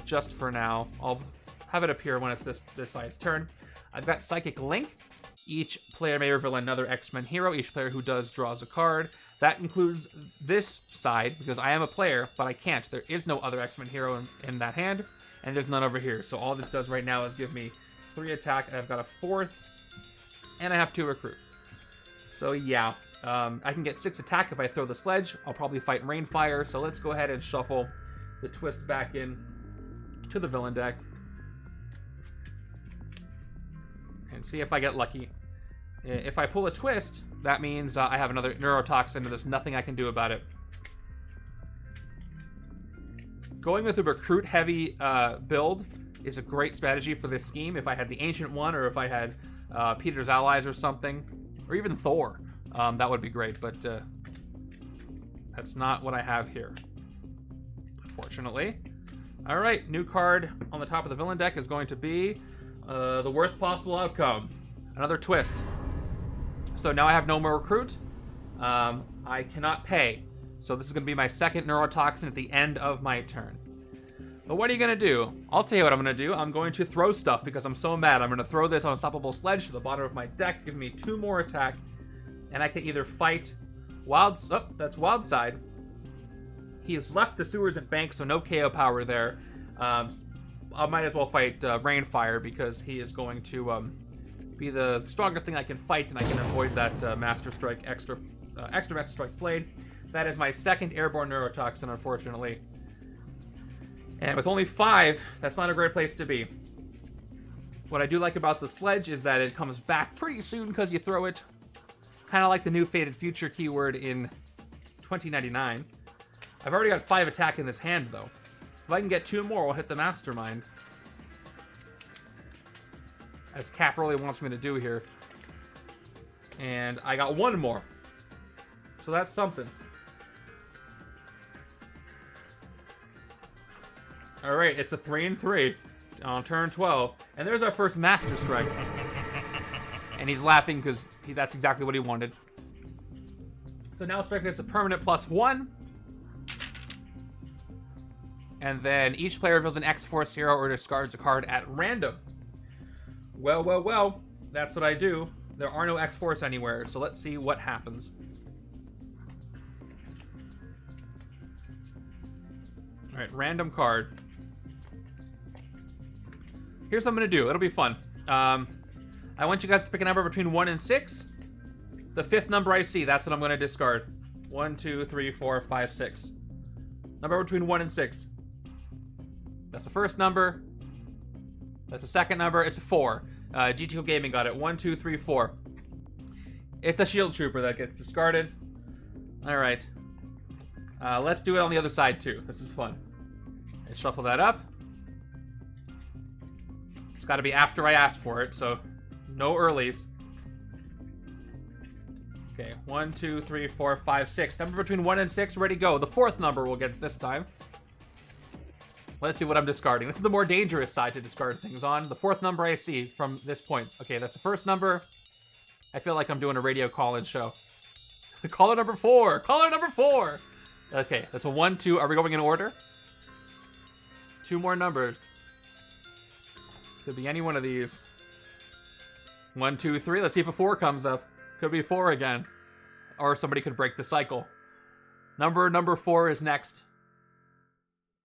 just for now. I'll have it appear when it's this side's turn. I've got Psychic Link. Each player may reveal another X-Men hero. Each player who does draws a card. That includes this side, because I am a player, but I can't. There is no other X-Men hero in that hand, and there's none over here. So all this does right now is give me 3 attack, and I've got a 4th, and I have 2 recruit. So yeah, I can get 6 attack if I throw the sledge. I'll probably fight Rainfire, so let's go ahead and shuffle the twist back in to the villain deck. And see if I get lucky. If I pull a twist, that means I have another neurotoxin and there's nothing I can do about it. Going with a recruit-heavy build is a great strategy for this scheme. If I had the Ancient One, or if I had Peter's Allies or something, or even Thor, that would be great, but that's not what I have here, unfortunately. All right, new card on the top of the villain deck is going to be the worst possible outcome. Another twist. So now I have no more recruit. I cannot pay. So this is going to be my second neurotoxin at the end of my turn. But what are you going to do? I'll tell you what I'm going to do. I'm going to throw stuff because I'm so mad. I'm going to throw this Unstoppable Sledge to the bottom of my deck, give me 2 more attack, and I can either fight that's Wild Side. He has left the sewers and banks, so no KO power there. I might as well fight Rainfire because he is going to be the strongest thing I can fight, and I can avoid that Master Strike extra Master Strike Blade. That is my second airborne neurotoxin, unfortunately. And with only 5, that's not a great place to be. What I do like about the sledge is that it comes back pretty soon because you throw it. Kind of like the new Fated Future keyword in 2099. I've already got 5 attack in this hand, though. If I can get 2 more, we'll hit the Mastermind. As Cap really wants me to do here. And I got 1 more. So that's something. Alright, it's a 3 and 3 on turn 12. And there's our first Master Strike. And he's laughing because that's exactly what he wanted. So now Strike gets a permanent +1. And then each player reveals an X-Force hero or discards a card at random. Well, well, well. That's what I do. There are no X-Force anywhere, so let's see what happens. Alright, random card. Here's what I'm going to do. It'll be fun. I want you guys to pick a number between 1 and 6. The 5th number I see, that's what I'm going to discard. 1, 2, 3, 4, 5, 6. Number between 1 and 6. That's the first number. That's the second number. It's a 4. GTO Gaming got it. 1, 2, 3, 4. It's the Shield Trooper that gets discarded. Alright. Let's do it on the other side, too. This is fun. Let's shuffle that up. It's got to be after I asked for it, so no earlies. Okay, 1, 2, 3, 4, 5, 6. Number between 1 and 6, ready, go. The 4th number we'll get this time. Let's see what I'm discarding. This is the more dangerous side to discard things on. The 4th number I see from this point. Okay, that's the first number. I feel like I'm doing a radio call-in show. Caller number 4! Caller number 4! Okay, that's a 1, 2. Are we going in order? 2 more numbers. Could be any one of these. 1, 2, 3. Let's see if a 4 comes up. Could be 4 again. Or somebody could break the cycle. Number 4 is next.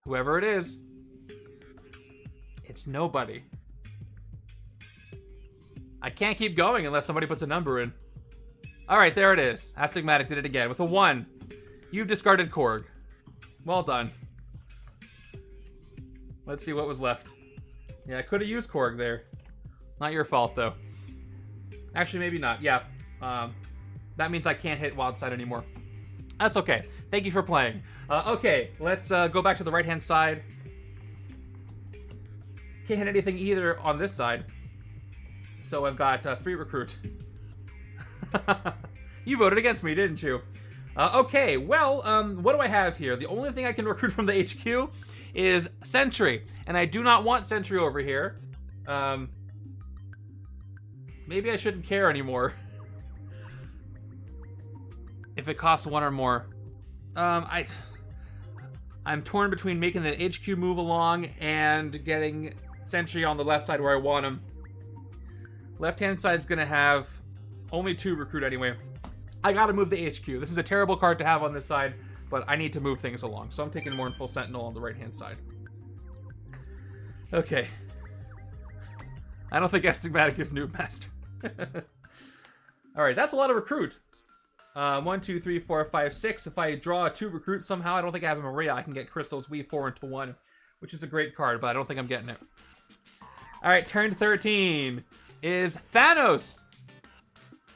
Whoever it is. It's nobody. I can't keep going unless somebody puts a number in. Alright, there it is. Astigmatic did it again with a 1. You've discarded Korg. Well done. Let's see what was left. Yeah, I could have used Korg there. Not your fault, though. Actually, maybe not. Yeah. That means I can't hit Wildside anymore. That's okay. Thank you for playing. Okay, let's go back to the right-hand side. Can't hit anything either on this side. So I've got 3 recruit. You voted against me, didn't you? Okay, well, what do I have here? The only thing I can recruit from the HQ is Sentry. And I do not want Sentry over here. Maybe I shouldn't care anymore. If it costs 1 or more. I'm torn between making the HQ move along and getting Sentry on the left side where I want him. Left-hand side's going to have only 2 recruit anyway. I got to move the HQ. This is a terrible card to have on this side, but I need to move things along. So I'm taking Mournful Sentinel on the right-hand side. Okay. I don't think Estigmatic is Noob Master. Alright, that's a lot of recruit. 1, 2, 3, 4, 5, 6. If I draw 2 recruits somehow, I don't think I have a Maria. I can get Crystal's Weave 4 into 1, which is a great card, but I don't think I'm getting it. Alright, turn 13 is Thanos.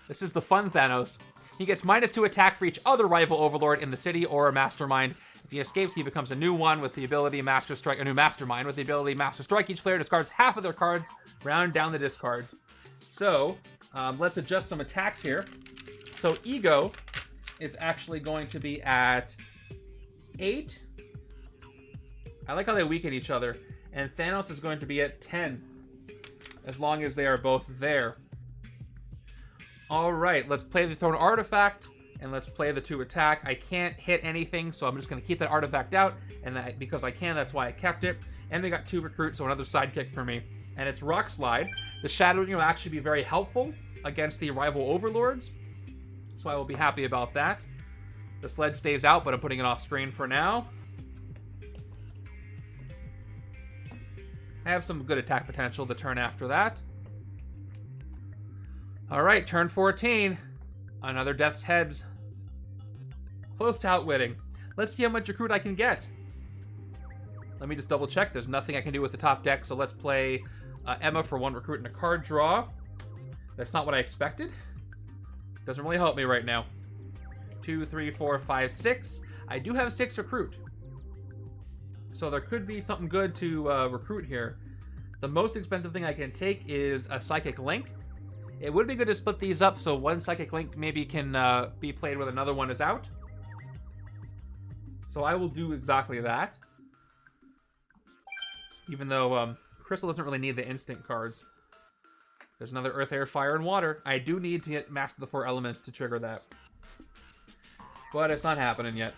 This is the fun Thanos. He gets -2 attack for each other rival Overlord in the city or a Mastermind. If he escapes, he becomes a new one with the ability Master Strike, a new Mastermind with the ability Master Strike. Each player discards half of their cards, round down the discards. So, let's adjust some attacks here. So, Ego is actually going to be at 8. I like how they weaken each other. And Thanos is going to be at 10, as long as they are both there. Alright, let's play the Thrown Artifact, and let's play the 2 attack. I can't hit anything, so I'm just going to keep that artifact out, and that, because I can, that's why I kept it. And they got 2 recruits, so another sidekick for me. And it's Rock Slide. The Shadowing will actually be very helpful against the rival Overlords, so I will be happy about that. The Sledge stays out, but I'm putting it off screen for now. I have some good attack potential the turn after that. Alright, turn 14. Another Death's Heads. Close to outwitting. Let's see how much recruit I can get. Let me just double check. There's nothing I can do with the top deck, so let's play Emma for 1 recruit and a card draw. That's not what I expected. Doesn't really help me right now. 2, 3, 4, 5, 6. I do have 6 recruit. So there could be something good to recruit here. The most expensive thing I can take is a Psychic Link. It would be good to split these up so one Psychic Link maybe can be played when another one is out. So I will do exactly that. Even though Crystal doesn't really need the instant cards. There's another Earth, Air, Fire, and Water. I do need to get Master the 4 Elements to trigger that. But it's not happening yet.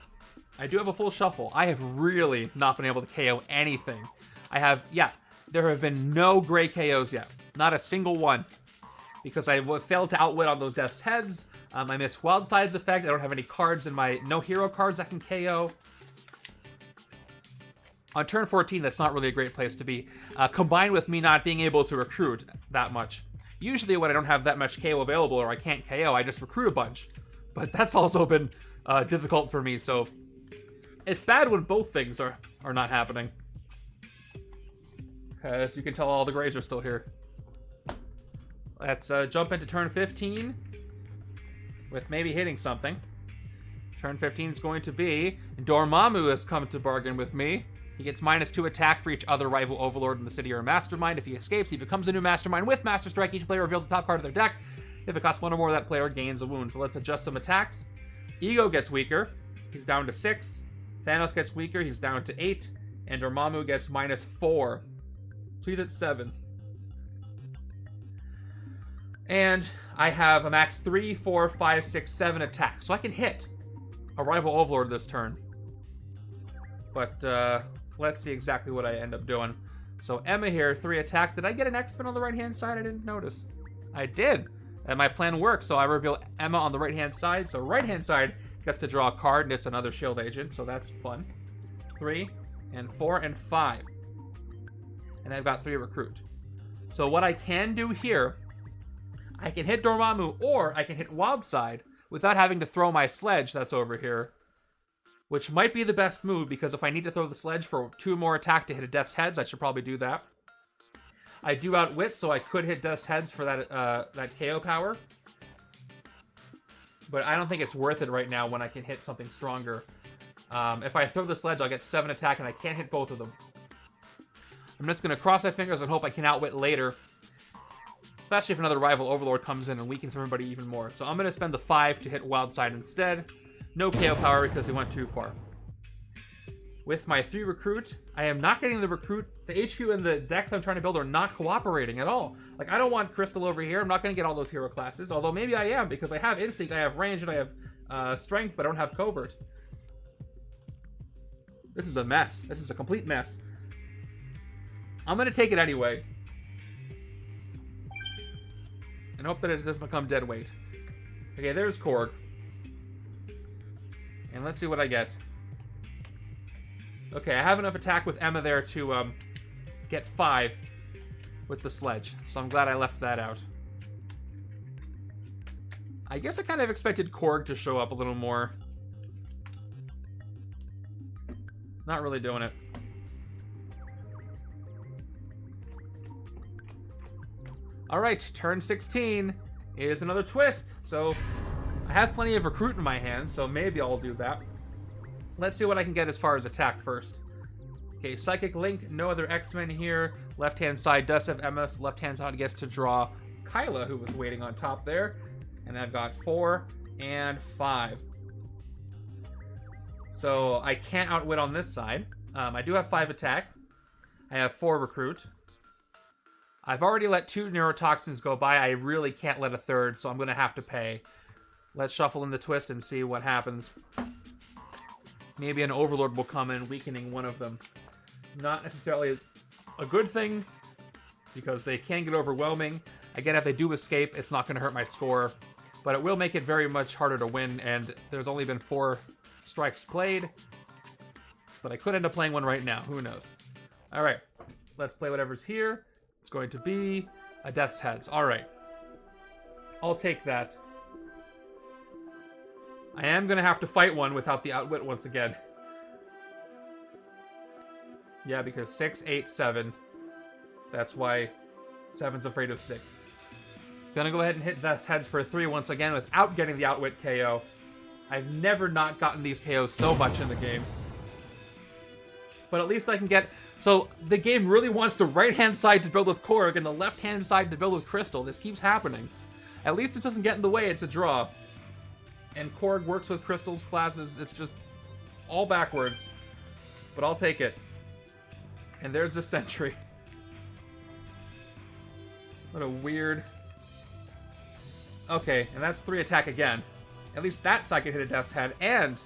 I do have a full shuffle. I have really not been able to KO anything. There have been no gray KOs yet. Not a single one. Because I failed to outwit on those Death's Heads. I missed Wildside's effect. I don't have any cards in my... No hero cards that can KO. On turn 14, that's not really a great place to be. Combined with me not being able to recruit that much. Usually when I don't have that much KO available or I can't KO, I just recruit a bunch. But that's also been difficult for me, so... It's bad when both things are not happening. As you can tell, all the grays are still here. Let's jump into turn 15 with maybe hitting something. Turn 15 is going to be Dormammu has come to bargain with me. He gets -2 attack for each other rival Overlord in the city or Mastermind. If he escapes, he becomes a new Mastermind with Master Strike. Each player reveals the top card of their deck. If it costs 1 or more, that player gains a wound. So let's adjust some attacks. Ego gets weaker. He's down to 6. Thanos gets weaker. He's down to 8. And Dormammu gets -4. So he's at 7. And I have a max 3, 4, 5, 6, 7 attack. So I can hit a rival Overlord this turn. But let's see exactly what I end up doing. So Emma here, 3 attack. Did I get an X-Men on the right-hand side? I didn't notice. I did. And my plan worked. So I reveal Emma on the right-hand side. So right-hand side gets to draw a card, and it's another shield agent. So that's fun. 3, and 4, and 5. And I've got 3 recruit. So what I can do here... I can hit Dormammu, or I can hit Wildside without having to throw my sledge that's over here. Which might be the best move, because if I need to throw the sledge for 2 more attack to hit a Death's Heads, I should probably do that. I do outwit, so I could hit Death's Heads for that KO power. But I don't think it's worth it right now when I can hit something stronger. If I throw the sledge, I'll get 7 attack, and I can't hit both of them. I'm just going to cross my fingers and hope I can outwit later. Especially if another rival Overlord comes in and weakens everybody even more. So I'm going to spend the 5 to hit Wildside instead. No KO power because he went too far. With my 3 recruit, I am not getting the recruit. The HQ and the decks I'm trying to build are not cooperating at all. Like, I don't want Crystal over here. I'm not going to get all those hero classes. Although maybe I am, because I have Instinct, I have Range, and I have Strength, but I don't have Covert. This is a mess. This is a complete mess. I'm going to take it anyway. and hope that it doesn't become dead weight. Okay, there's Korg. And let's see what I get. Okay, I have enough attack with Emma there to get 5 with the sledge. So I'm glad I left that out. I guess I kind of expected Korg to show up a little more. Not really doing it. Alright, turn 16 is another twist. So I have plenty of recruit in my hand, so maybe I'll do that. Let's see what I can get as far as attack first. Okay, Psychic Link, no other X-Men here. Left-hand side does have Emma, so left-hand side gets to draw Kyla, who was waiting on top there. And I've got 4 and 5. So I can't outwit on this side. I do have 5 attack. I have 4 recruit. I've already let 2 neurotoxins go by. I really can't let a third, so I'm going to have to pay. Let's shuffle in the twist and see what happens. Maybe an Overlord will come in, weakening one of them. Not necessarily a good thing, because they can get overwhelming. Again, if they do escape, it's not going to hurt my score. But it will make it very much harder to win, and there's only been 4 strikes played. But I could end up playing one right now. Who knows? Alright, let's play whatever's here. It's going to be a Death's Heads. Alright. I'll take that. I am going to have to fight one without the outwit once again. Yeah, because 6, 8, 7. That's why 7's afraid of 6. Gonna go ahead and hit Death's Heads for 3 once again without getting the outwit KO. I've never not gotten these KOs so much in the game. But at least I can get... So, the game really wants the right-hand side to build with Korg and the left-hand side to build with Crystal. This keeps happening. At least this doesn't get in the way, it's a draw. And Korg works with Crystal's classes, it's just all backwards. But I'll take it. And there's the Sentry. What a weird... Okay, and that's 3 attack again. At least that side can hit a Death's Head, and...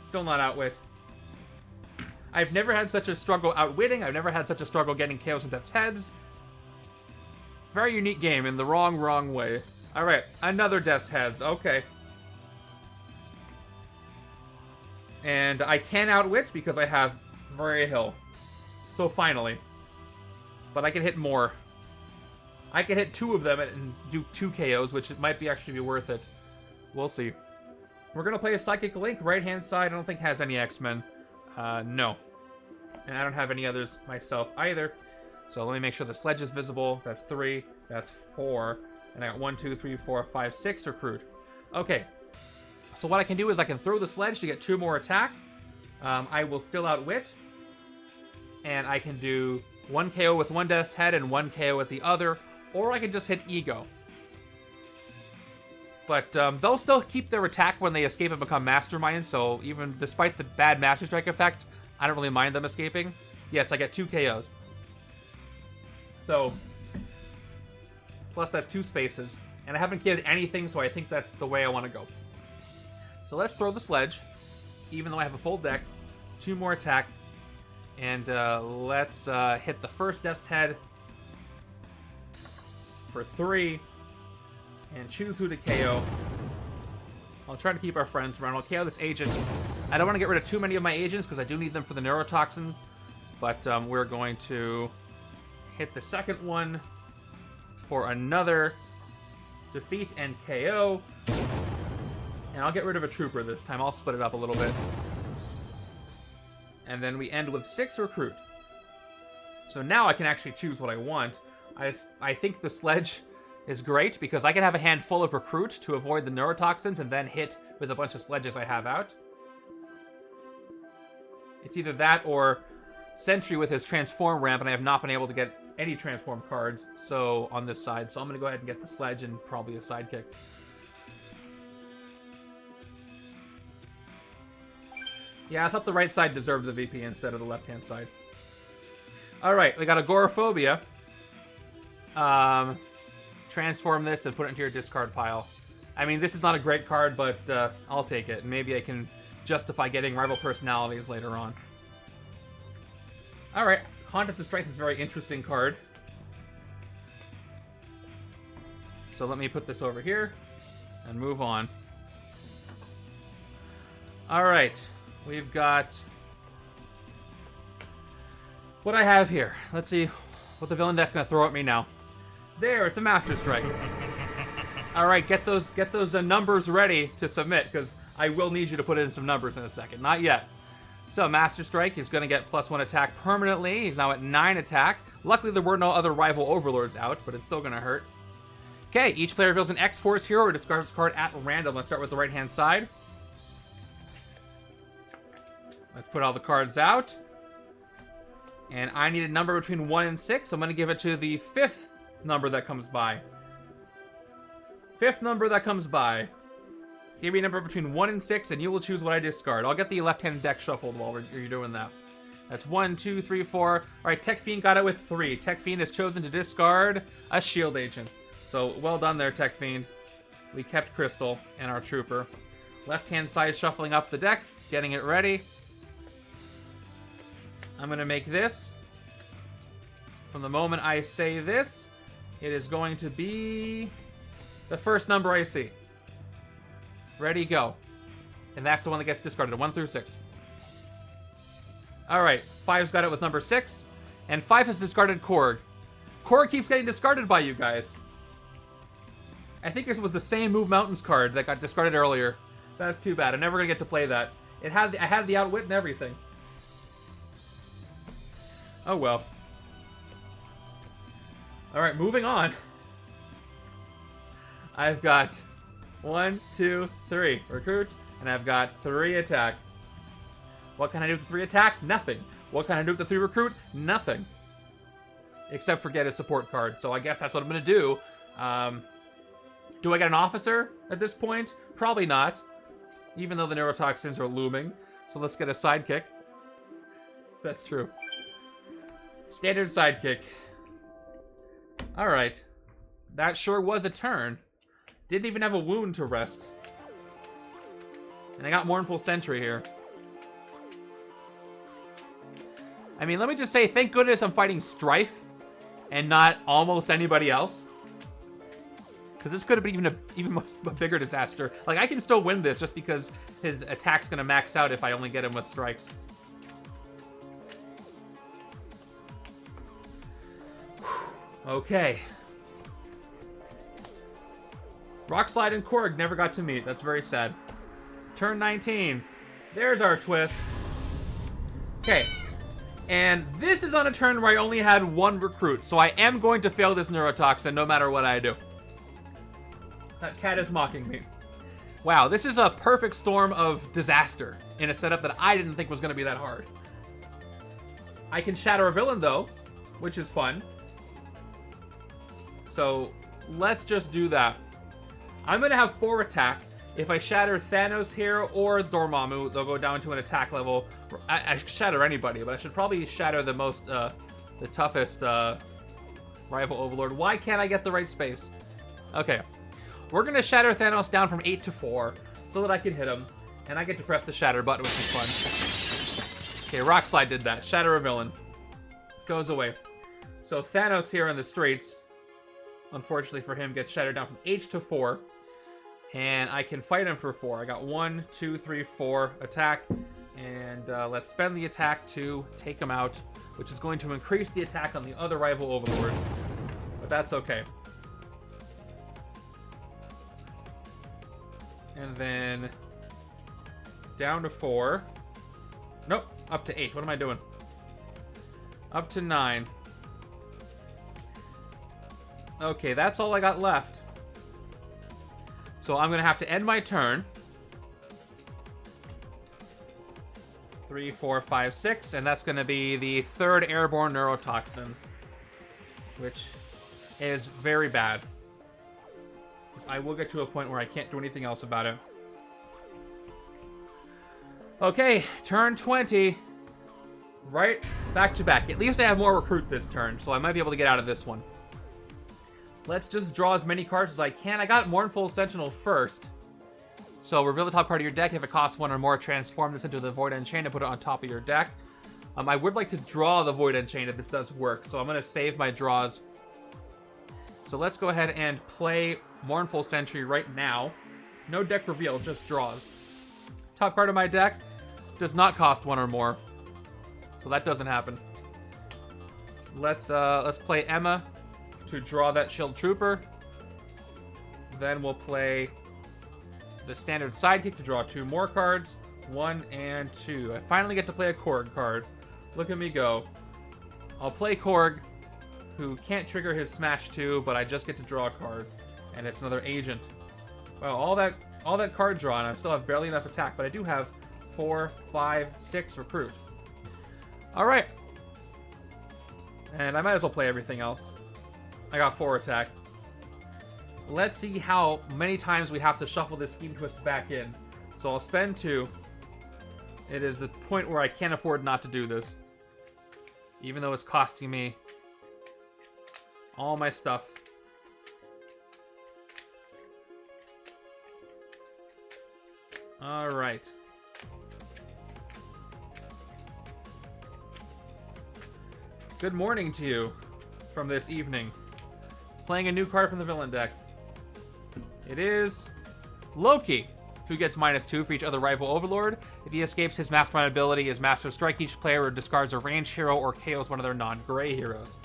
Still not outwit. I've never had such a struggle outwitting. I've never had such a struggle getting KOs and Death's Heads. Very unique game in the wrong way. Alright, another Death's Heads. Okay. And I can outwit because I have Maria Hill. So finally. But I can hit more. I can hit 2 of them and do 2 KOs, which it might be actually be worth it. We'll see. We're going to play a Psychic Link. Right-hand side, I don't think has any X-Men. No. And I don't have any others myself either. So let me make sure the sledge is visible. That's 3. That's 4. And I got 1, 2, 3, 4, 5, 6 recruit. Okay. So what I can do is I can throw the sledge to get 2 more attack. I will still outwit. And I can do 1 KO with 1 Death's Head and 1 KO with the other. Or I can just hit Ego. But they'll still keep their attack when they escape and become Mastermind, so even despite the bad Master Strike effect, I don't really mind them escaping. Yes, I get 2 KOs. So, plus that's 2 spaces. And I haven't killed anything, so I think that's the way I want to go. So let's throw the sledge, even though I have a full deck. 2 more attack. And let's hit the first Death's Head for 3. And choose who to KO. I'll try to keep our friends around. I'll KO this agent. I don't want to get rid of too many of my agents because I do need them for the neurotoxins. But we're going to hit the second one for another defeat and KO. And I'll get rid of a trooper this time. I'll split it up a little bit. And then we end with 6 recruit. So now I can actually choose what I want. I think the sledge is great because I can have a hand full of recruit to avoid the neurotoxins and then hit with a bunch of sledges I have out. It's either that or Sentry with his transform ramp, and I have not been able to get any transform cards so on this side. So I'm going to go ahead and get the sledge and probably a sidekick. Yeah, I thought the right side deserved the VP instead of the left-hand side. Alright, we got Agoraphobia. Transform this and put it into your discard pile. I mean, this is not a great card, but I'll take it. Maybe I can justify getting rival personalities later on. Alright, Contest of Strength is a very interesting card. So let me put this over here and move on. All right, we've got what I have here. Let's see what the villain deck's gonna throw at me now. There, it's a Master Strike. All right, get those numbers ready to submit, because I will need you to put in some numbers in a second. Not yet. So Master Strike is going to get +1 attack permanently. He's now at 9 attack. Luckily, there were no other rival Overlords out, but it's still going to hurt. Okay, each player reveals an X-Force hero or discards a card at random. Let's start with the right-hand side. Let's put all the cards out. And I need a number between 1 and 6. I'm going to give it to the 5th number that comes by. 5th number that comes by. Give me a number between 1 and 6, and you will choose what I discard. I'll get the left-hand deck shuffled while you're doing that. That's 1, 2, 3, 4. All right, Tech Fiend got it with 3. Tech Fiend has chosen to discard a Shield Agent. So well done there, Tech Fiend. We kept Crystal and our Trooper. Left-hand side shuffling up the deck, getting it ready. I'm going to make this. From the moment I say this, it is going to be the first number I see. Ready, go. And that's the one that gets discarded, 1 through 6. All right, 5's got it with number 6, and 5 has discarded Korg. Korg keeps getting discarded by you guys. I think this was the same Move Mountains card that got discarded earlier. That's too bad. I'm never gonna get to play that. I had the outwit and everything. Oh well. All right, moving on. I've got 1, 2, 3 recruit, and I've got 3 attack. What can I do with the 3 attack? Nothing. What can I do with the 3 recruit? Nothing. Except for get a support card. So I guess that's what I'm going to do. Do I get an officer at this point? Probably not. Even though the neurotoxins are looming. So let's get a sidekick. That's true. Standard sidekick. Alright. That sure was a turn. Didn't even have a wound to rest. And I got Mournful Sentry here. I mean, let me just say, thank goodness I'm fighting Stryfe and not almost anybody else. Because this could have been even a bigger disaster. Like, I can still win this just because his attack's going to max out if I only get him with strikes. Okay. Rockslide and Korg never got to meet. That's very sad. Turn 19. There's our twist. Okay. And this is on a turn where I only had 1 recruit, so I am going to fail this neurotoxin no matter what I do. That cat is mocking me. Wow, this is a perfect storm of disaster in a setup that I didn't think was going to be that hard. I can shatter a villain, though, which is fun. So let's just do that. I'm going to have 4 attack. If I shatter Thanos here or Dormammu, they'll go down to an attack level. I should shatter anybody, but I should probably shatter the most, the toughest rival Overlord. Why can't I get the right space? Okay. We're going to shatter Thanos down from 8 to 4 so that I can hit him. And I get to press the shatter button, which is fun. Okay, Rockslide did that. Shatter a villain. Goes away. So Thanos here in the streets, unfortunately for him, gets shattered down from 8 to 4. And I can fight him for 4. I got 1, 2, 3, 4 attack. And let's spend the attack to take him out, which is going to increase the attack on the other rival Overlords. But that's okay. And then down to 4. Nope, up to 8. What am I doing? Up to 9. Okay, that's all I got left. So I'm going to have to end my turn. 3, 4, 5, 6. And that's going to be the 3rd Airborne Neurotoxin. Which is very bad. I will get to a point where I can't do anything else about it. Okay, turn 20. Right back to back. At least I have more recruit this turn, so I might be able to get out of this one. Let's just draw as many cards as I can. I got Mournful Sentinel first. So reveal the top card of your deck. If it costs 1 or more, transform this into the Void Enchain and put it on top of your deck. I would like to draw the Void Enchain if this does work, so I'm going to save my draws. So let's go ahead and play Mournful Sentry right now. No deck reveal, just draws. Top card of my deck does not cost 1 or more, so that doesn't happen. Let's play Emma to draw that Shield Trooper. Then we'll play the standard Sidekick to draw 2 more cards. 1 and 2. I finally get to play a Korg card. Look at me go. I'll play Korg, who can't trigger his Smash 2, but I just get to draw a card, and it's another agent. Well, all that card draw, and I still have barely enough attack, but I do have 4, 5, 6 recruit. All right, and I might as well play everything else. I got 4 attack. Let's see how many times we have to shuffle this Scheme Twist back in. So I'll spend 2. It is the point where I can't afford not to do this, even though it's costing me all my stuff. All right. Good morning to you from this evening. Playing a new card from the villain deck. It is Loki, who gets -2 for each other rival Overlord. If he escapes his Mastermind ability, his Master Strike each player or discards a ranged hero or KOs one of their non-gray heroes.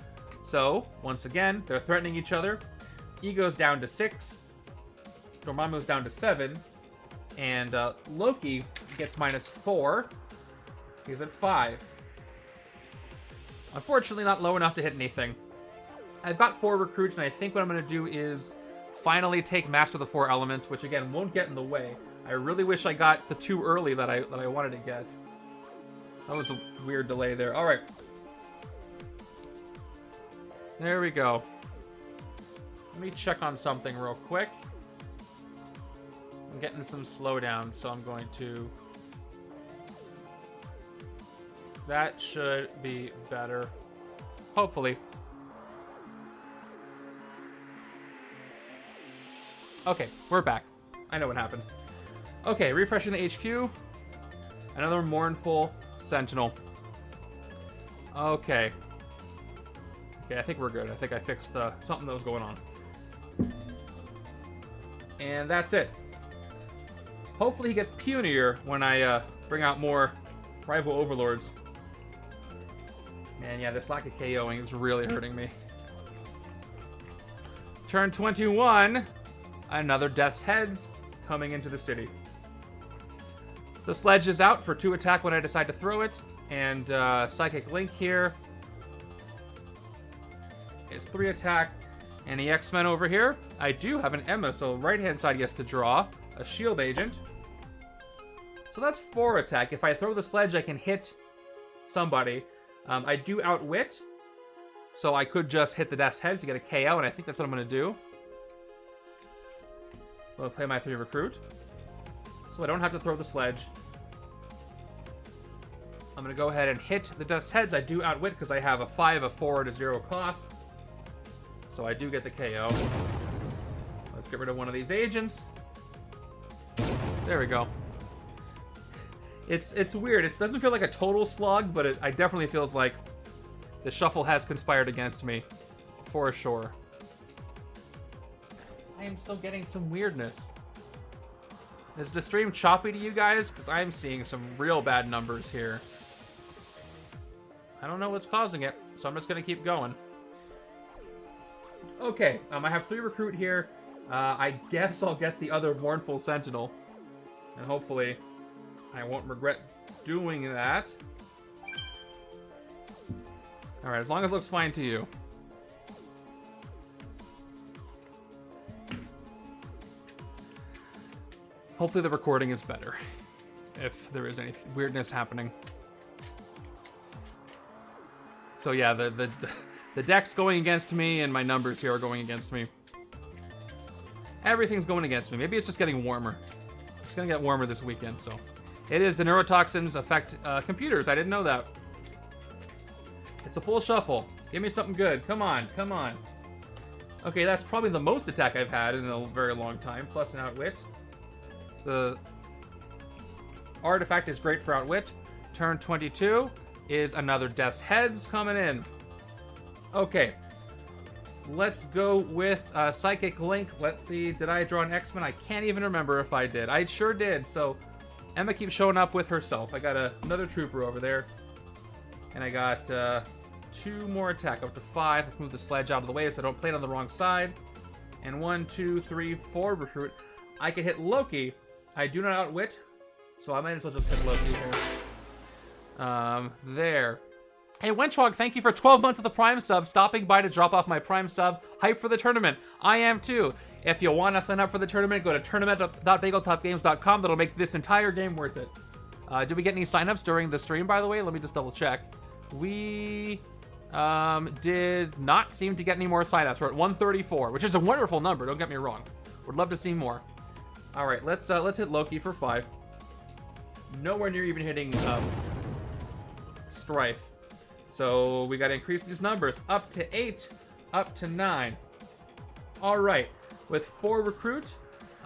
So, once again, they're threatening each other. Ego's down to 6. Dormammu's down to 7. And Loki gets -4. He's at 5. Unfortunately, not low enough to hit anything. I've got 4 recruits, and I think what I'm going to do is finally take Master the 4 Elements, which again won't get in the way. I really wish I got the 2 early that I wanted to get. That was a weird delay there. All right. There we go. Let me check on something real quick. I'm getting some slowdown, so I'm going to... That should be better. Hopefully. Okay, we're back. I know what happened. Okay, refreshing the HQ. Another Mournful Sentinel. Okay. Okay, I think we're good. I think I fixed something that was going on. And that's it. Hopefully he gets punier when I bring out more rival Overlords. Man, yeah, this lack of KOing is really hurting me. Turn 21. Another Death's Heads coming into the city. The Sledge is out for 2 attack when I decide to throw it. And Psychic Link here is 3 attack. And the X-Men over here. I do have an Emma, so right-hand side gets to draw a Shield Agent. So that's 4 attack. If I throw the Sledge, I can hit somebody. I do Outwit, so I could just hit the Death's Heads to get a KO, and I think that's what I'm going to do. So I'll play my 3 recruit. So I don't have to throw the Sledge. I'm going to go ahead and hit the Death's Heads. I do Outwit because I have a 5, a 4, and a 0 cost. So I do get the KO. Let's get rid of one of these agents. There we go. It's weird. It doesn't feel like a total slog, but it definitely feels like the shuffle has conspired against me. For sure. I am still getting some weirdness. Is the stream choppy to you guys? Because I'm seeing some real bad numbers here. I don't know what's causing it, so I'm just going to keep going. Okay, I have 3 recruit here. I guess I'll get the other Mournful Sentinel. And hopefully I won't regret doing that. Alright, as long as it looks fine to you. Hopefully the recording is better, if there is any weirdness happening. So yeah, the deck's going against me, and my numbers here are going against me. Everything's going against me. Maybe it's just getting warmer. It's gonna get warmer this weekend, so. It is the neurotoxins affect computers. I didn't know that. It's a full shuffle. Give me something good. Come on, come on. Okay, that's probably the most attack I've had in a very long time, plus an Outwit. The artifact is great for Outwit. Turn 22 is another Death's Heads coming in. Okay. Let's go with Psychic Link. Let's see, did I draw an X-Men? I can't even remember if I did. I sure did, so Emma keeps showing up with herself. I got another Trooper over there. And I got 2 more attack, up to 5. Let's move the sledge out of the way so I don't play it on the wrong side. And 1, 2, 3, 4 recruit. I can hit Loki. I do not outwit, so I might as well just hit Loki here. There. Hey, Wenchwog, thank you for 12 months of the Prime sub, stopping by to drop off my Prime sub. Hype for the tournament. I am too. If you want to sign up for the tournament, go to tournament.bageltopgames.com. That'll make this entire game worth it. Did we get any signups during the stream, by the way? Let me just double check. We did not seem to get any more signups. We're at 134, which is a wonderful number, don't get me wrong. Would love to see more. All right, let's hit Loki for 5. Nowhere near even hitting Stryfe. So we got to increase these numbers up to 8, up to 9. All right, with 4 recruit,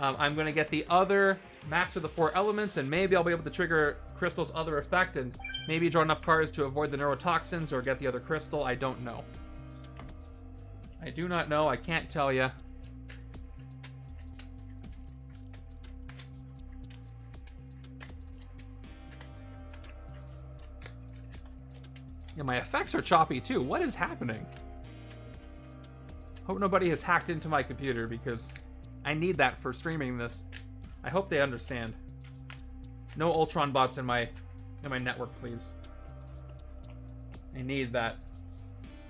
I'm going to get the other master the 4 elements, and maybe I'll be able to trigger Crystal's other effect and maybe draw enough cards to avoid the neurotoxins or get the other crystal. I don't know. I do not know. I can't tell you. Yeah, my effects are choppy too. What is happening? Hope nobody has hacked into my computer because I need that for streaming this. I hope they understand. No Ultron bots in my network, please. I need that.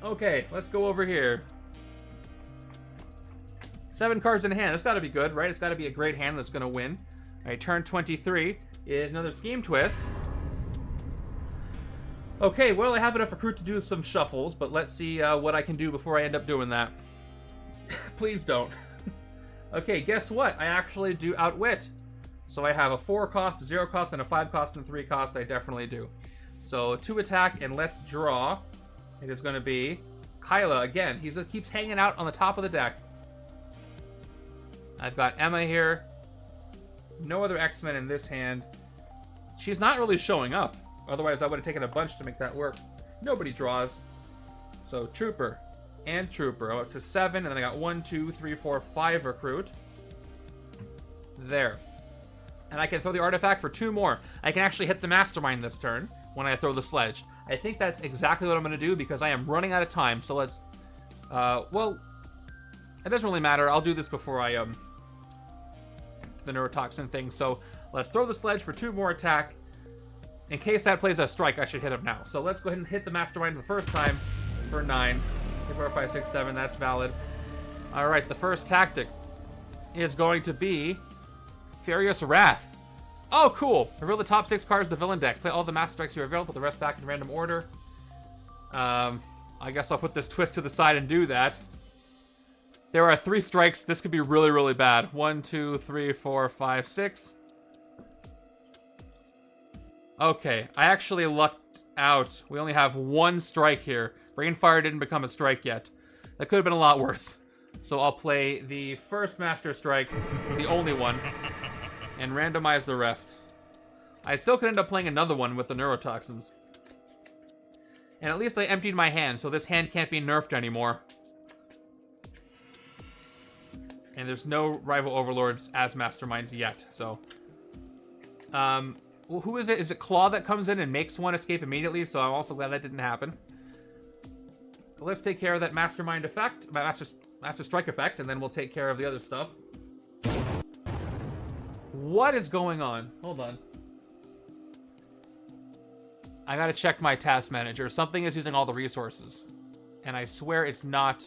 Okay, let's go over here. 7 cards in hand. That's got to be good, right? It's got to be a great hand that's going to win. All right, turn 23 is another Scheme Twist. Okay, well, I have enough recruit to do some shuffles, but let's see what I can do before I end up doing that. Please don't. Okay, guess what? I actually do outwit. So I have a 4 cost, a 0 cost, and a 5 cost, and a 3 cost. I definitely do. So 2 attack, and let's draw. It is going to be Kyla again. He just keeps hanging out on the top of the deck. I've got Emma here. No other X-Men in this hand. She's not really showing up. Otherwise, I would have taken a bunch to make that work. Nobody draws. So Trooper and Trooper. I'm up to 7, and then I got 1, 2, 3, 4, 5 recruit. There. And I can throw the artifact for 2 more. I can actually hit the Mastermind this turn when I throw the sledge. I think that's exactly what I'm going to do because I am running out of time. So let's... well, it doesn't really matter. I'll do this before I... the neurotoxin thing. So let's throw the sledge for 2 more attack. In case that plays a strike, I should hit him now. So let's go ahead and hit the Mastermind the first time for 9. 3, 4, 5, 6, 7. That's valid. All right, the first tactic is going to be Furious Wrath. Oh, cool. Reveal the top 6 cards of the villain deck. Play all the master strikes you reveal, put the rest back in random order. I guess I'll put this twist to the side and do that. There are 3 strikes. This could be really, really bad. 1, 2, 3, 4, 5, 6. Okay, I actually lucked out. We only have 1 strike here. Rainfire didn't become a strike yet. That could have been a lot worse. So I'll play the first Master Strike, the only one, and randomize the rest. I still could end up playing another one with the neurotoxins. And at least I emptied my hand, so this hand can't be nerfed anymore. And there's no rival overlords as masterminds yet, so... who is it? Is it Claw that comes in and makes one escape immediately? So I'm also glad that didn't happen. But let's take care of that Mastermind effect, Master Strike effect, and then we'll take care of the other stuff. What is going on? Hold on. I gotta check my task manager. Something is using all the resources. And I swear it's not...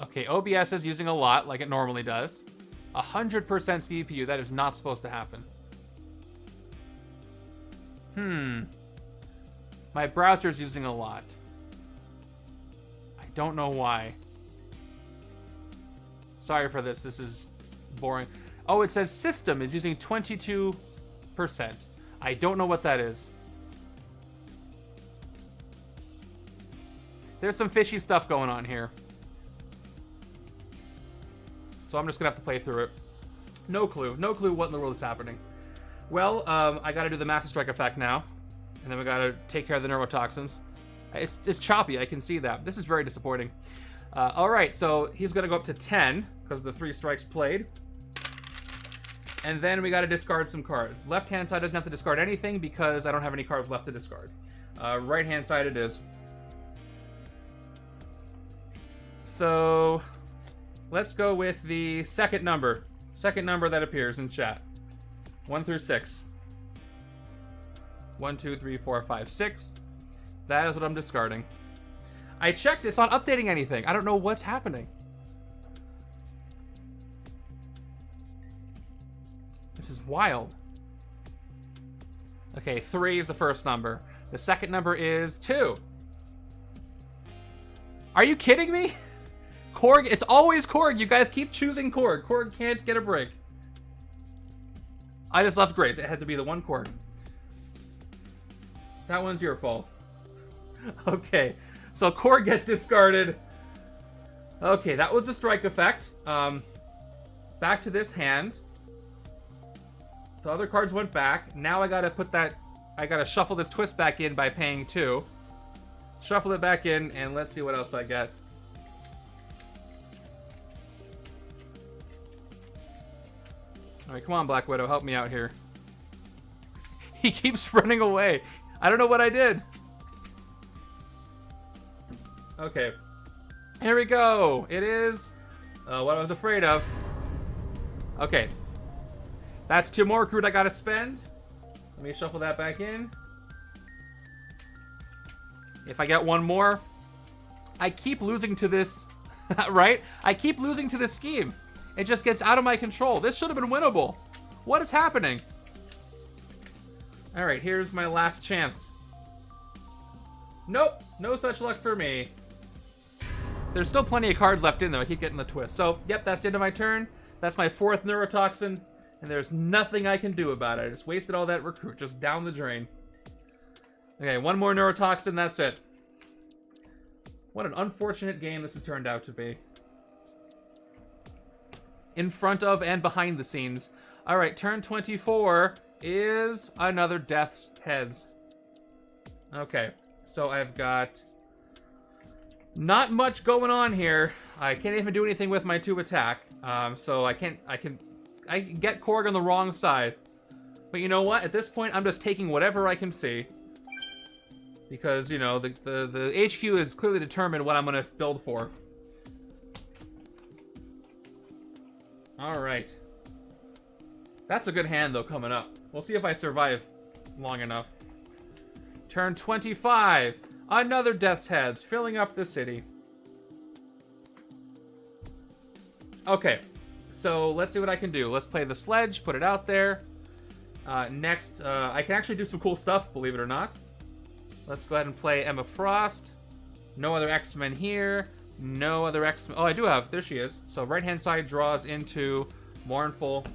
Okay, OBS is using a lot, like it normally does. 100% CPU, that is not supposed to happen. My browser's using a lot. I don't know why. Sorry for this. This is boring. Oh, it says system is using 22%. I don't know what that is. There's some fishy stuff going on here. So I'm just gonna have to play through it. No clue. No clue what in the world is happening. Well, I gotta do the Master Strike effect now. And then we gotta take care of the neurotoxins. It's choppy, I can see that. This is very disappointing. All right, so he's going to go up to 10 because of the 3 strikes played. And then we got to discard some cards. Left-hand side doesn't have to discard anything because I don't have any cards left to discard. Right-hand side it is. So let's go with the second number. Second number that appears in chat. 1 through 6. 1, 2, 3, 4, 5, 6. That is what I'm discarding. I checked, it's not updating anything. I don't know what's happening. This is wild. Okay, 3 is the first number. The second number is 2. Are you kidding me? Korg, it's always Korg. You guys keep choosing Korg. Korg can't get a break. I just left Grace. It had to be the one Korg. That one's your fault. Okay, so Korg gets discarded. Okay, that was the strike effect. Back to this hand. The other cards went back. Now I gotta shuffle this twist back in by paying 2. Shuffle it back in, and let's see what else I get. Alright, come on, Black Widow, help me out here. He keeps running away. I don't know what I did. Okay. Here we go. It is what I was afraid of. Okay. That's 2 more recruit I gotta spend. Let me shuffle that back in. If I get 1 more, I keep losing to this, right? I keep losing to this scheme. It just gets out of my control. This should have been winnable. What is happening? All right, here's my last chance. Nope, no such luck for me. There's still plenty of cards left in, though. I keep getting the twist. So, yep, that's the end of my turn. That's my 4th neurotoxin, and there's nothing I can do about it. I just wasted all that recruit, just down the drain. Okay, 1 more neurotoxin, that's it. What an unfortunate game this has turned out to be. In front of and behind the scenes. All right, turn 24 is another Death's Heads. Okay, so I've got not much going on here. I can't even do anything with my 2 attack. So I can get Korg on the wrong side. But you know what? At this point, I'm just taking whatever I can see. Because, you know, the HQ is clearly determined what I'm going to build for. Alright. That's a good hand, though, coming up. We'll see if I survive long enough. Turn 25. Another Death's Heads, filling up the city. Okay, so let's see what I can do. Let's play the Sledge, put it out there. Next, I can actually do some cool stuff, believe it or not. Let's go ahead and play Emma Frost. No other X-Men here. No other X-Men. Oh, I do have. There she is. So right-hand side draws into Mournful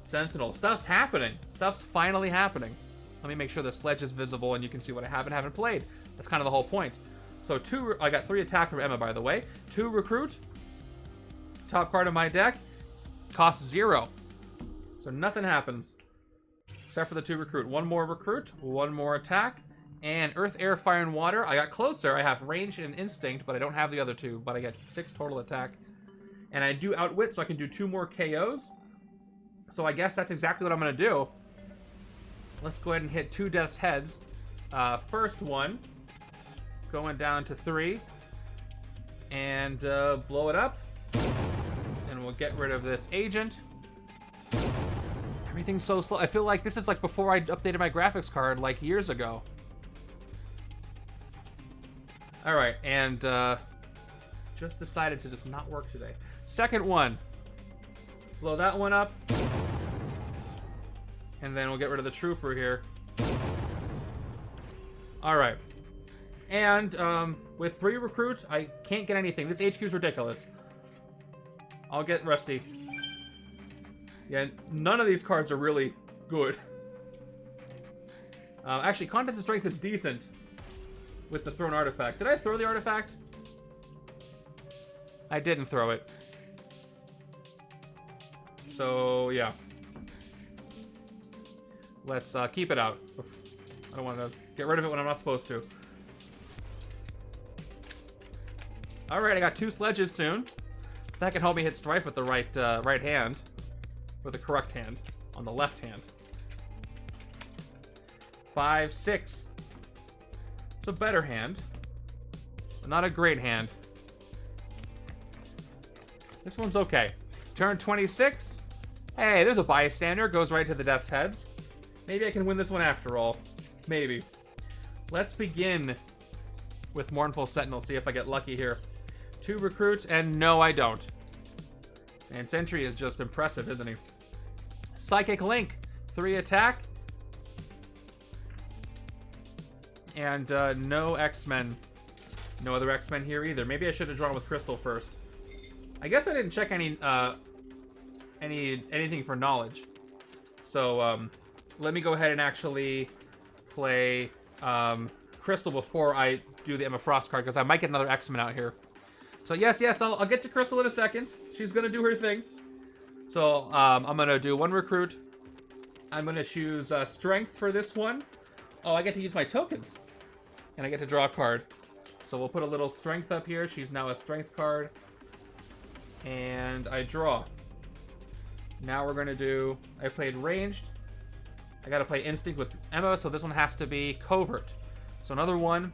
Sentinel. Stuff's happening. Stuff's finally happening. Let me make sure the Sledge is visible and you can see what I have and haven't played. That's kind of the whole point. So I got 3 attack from Emma, by the way. 2 recruit. Top card of my deck. Costs 0. So nothing happens. Except for the 2 recruit. 1 more recruit. 1 more attack. And Earth, Air, Fire, and Water. I got closer. I have Range and Instinct, but I don't have the other 2. But I get 6 total attack. And I do Outwit, so I can do 2 more KOs. So I guess that's exactly what I'm going to do. Let's go ahead and hit 2 Death's Heads. First one. Going down to 3. And blow it up. And we'll get rid of this agent. Everything's so slow. I feel like this is like before I updated my graphics card like years ago. Alright, and just decided to just not work today. Second one. Blow that one up. And then we'll get rid of the trooper here. Alright. And with 3 recruits, I can't get anything. This HQ is ridiculous. I'll get Rusty. Yeah, none of these cards are really good. Actually, Contest of Strength is decent with the thrown artifact. Did I throw the artifact? I didn't throw it. So, yeah. Let's keep it out. I don't want to get rid of it when I'm not supposed to. Alright, I got 2 sledges soon. That can help me hit Stryfe with the right hand. With the correct hand. On the left hand. 5, 6. It's a better hand. But not a great hand. This one's okay. Turn 26. Hey, there's a bystander. Goes right to the death's heads. Maybe I can win this one after all. Maybe. Let's begin with Mournful Sentinel. See if I get lucky here. 2 recruits, and no, I don't. And Sentry is just impressive, isn't he? Psychic Link. 3 attack. And no X-Men. No other X-Men here either. Maybe I should have drawn with Crystal first. I guess I didn't check anything for knowledge. So let me go ahead and actually play Crystal before I do the Emma Frost card, because I might get another X-Men out here. So yes, I'll get to Crystal in a second. She's gonna do her thing. So I'm gonna do 1 recruit. I'm gonna choose Strength for this one. Oh, I get to use my tokens, and I get to draw a card. So we'll put a little Strength up here. She's now a Strength card. And I draw. Now we're going to do... I played Ranged. I got to play Instinct with Emma, so this one has to be Covert. So another one.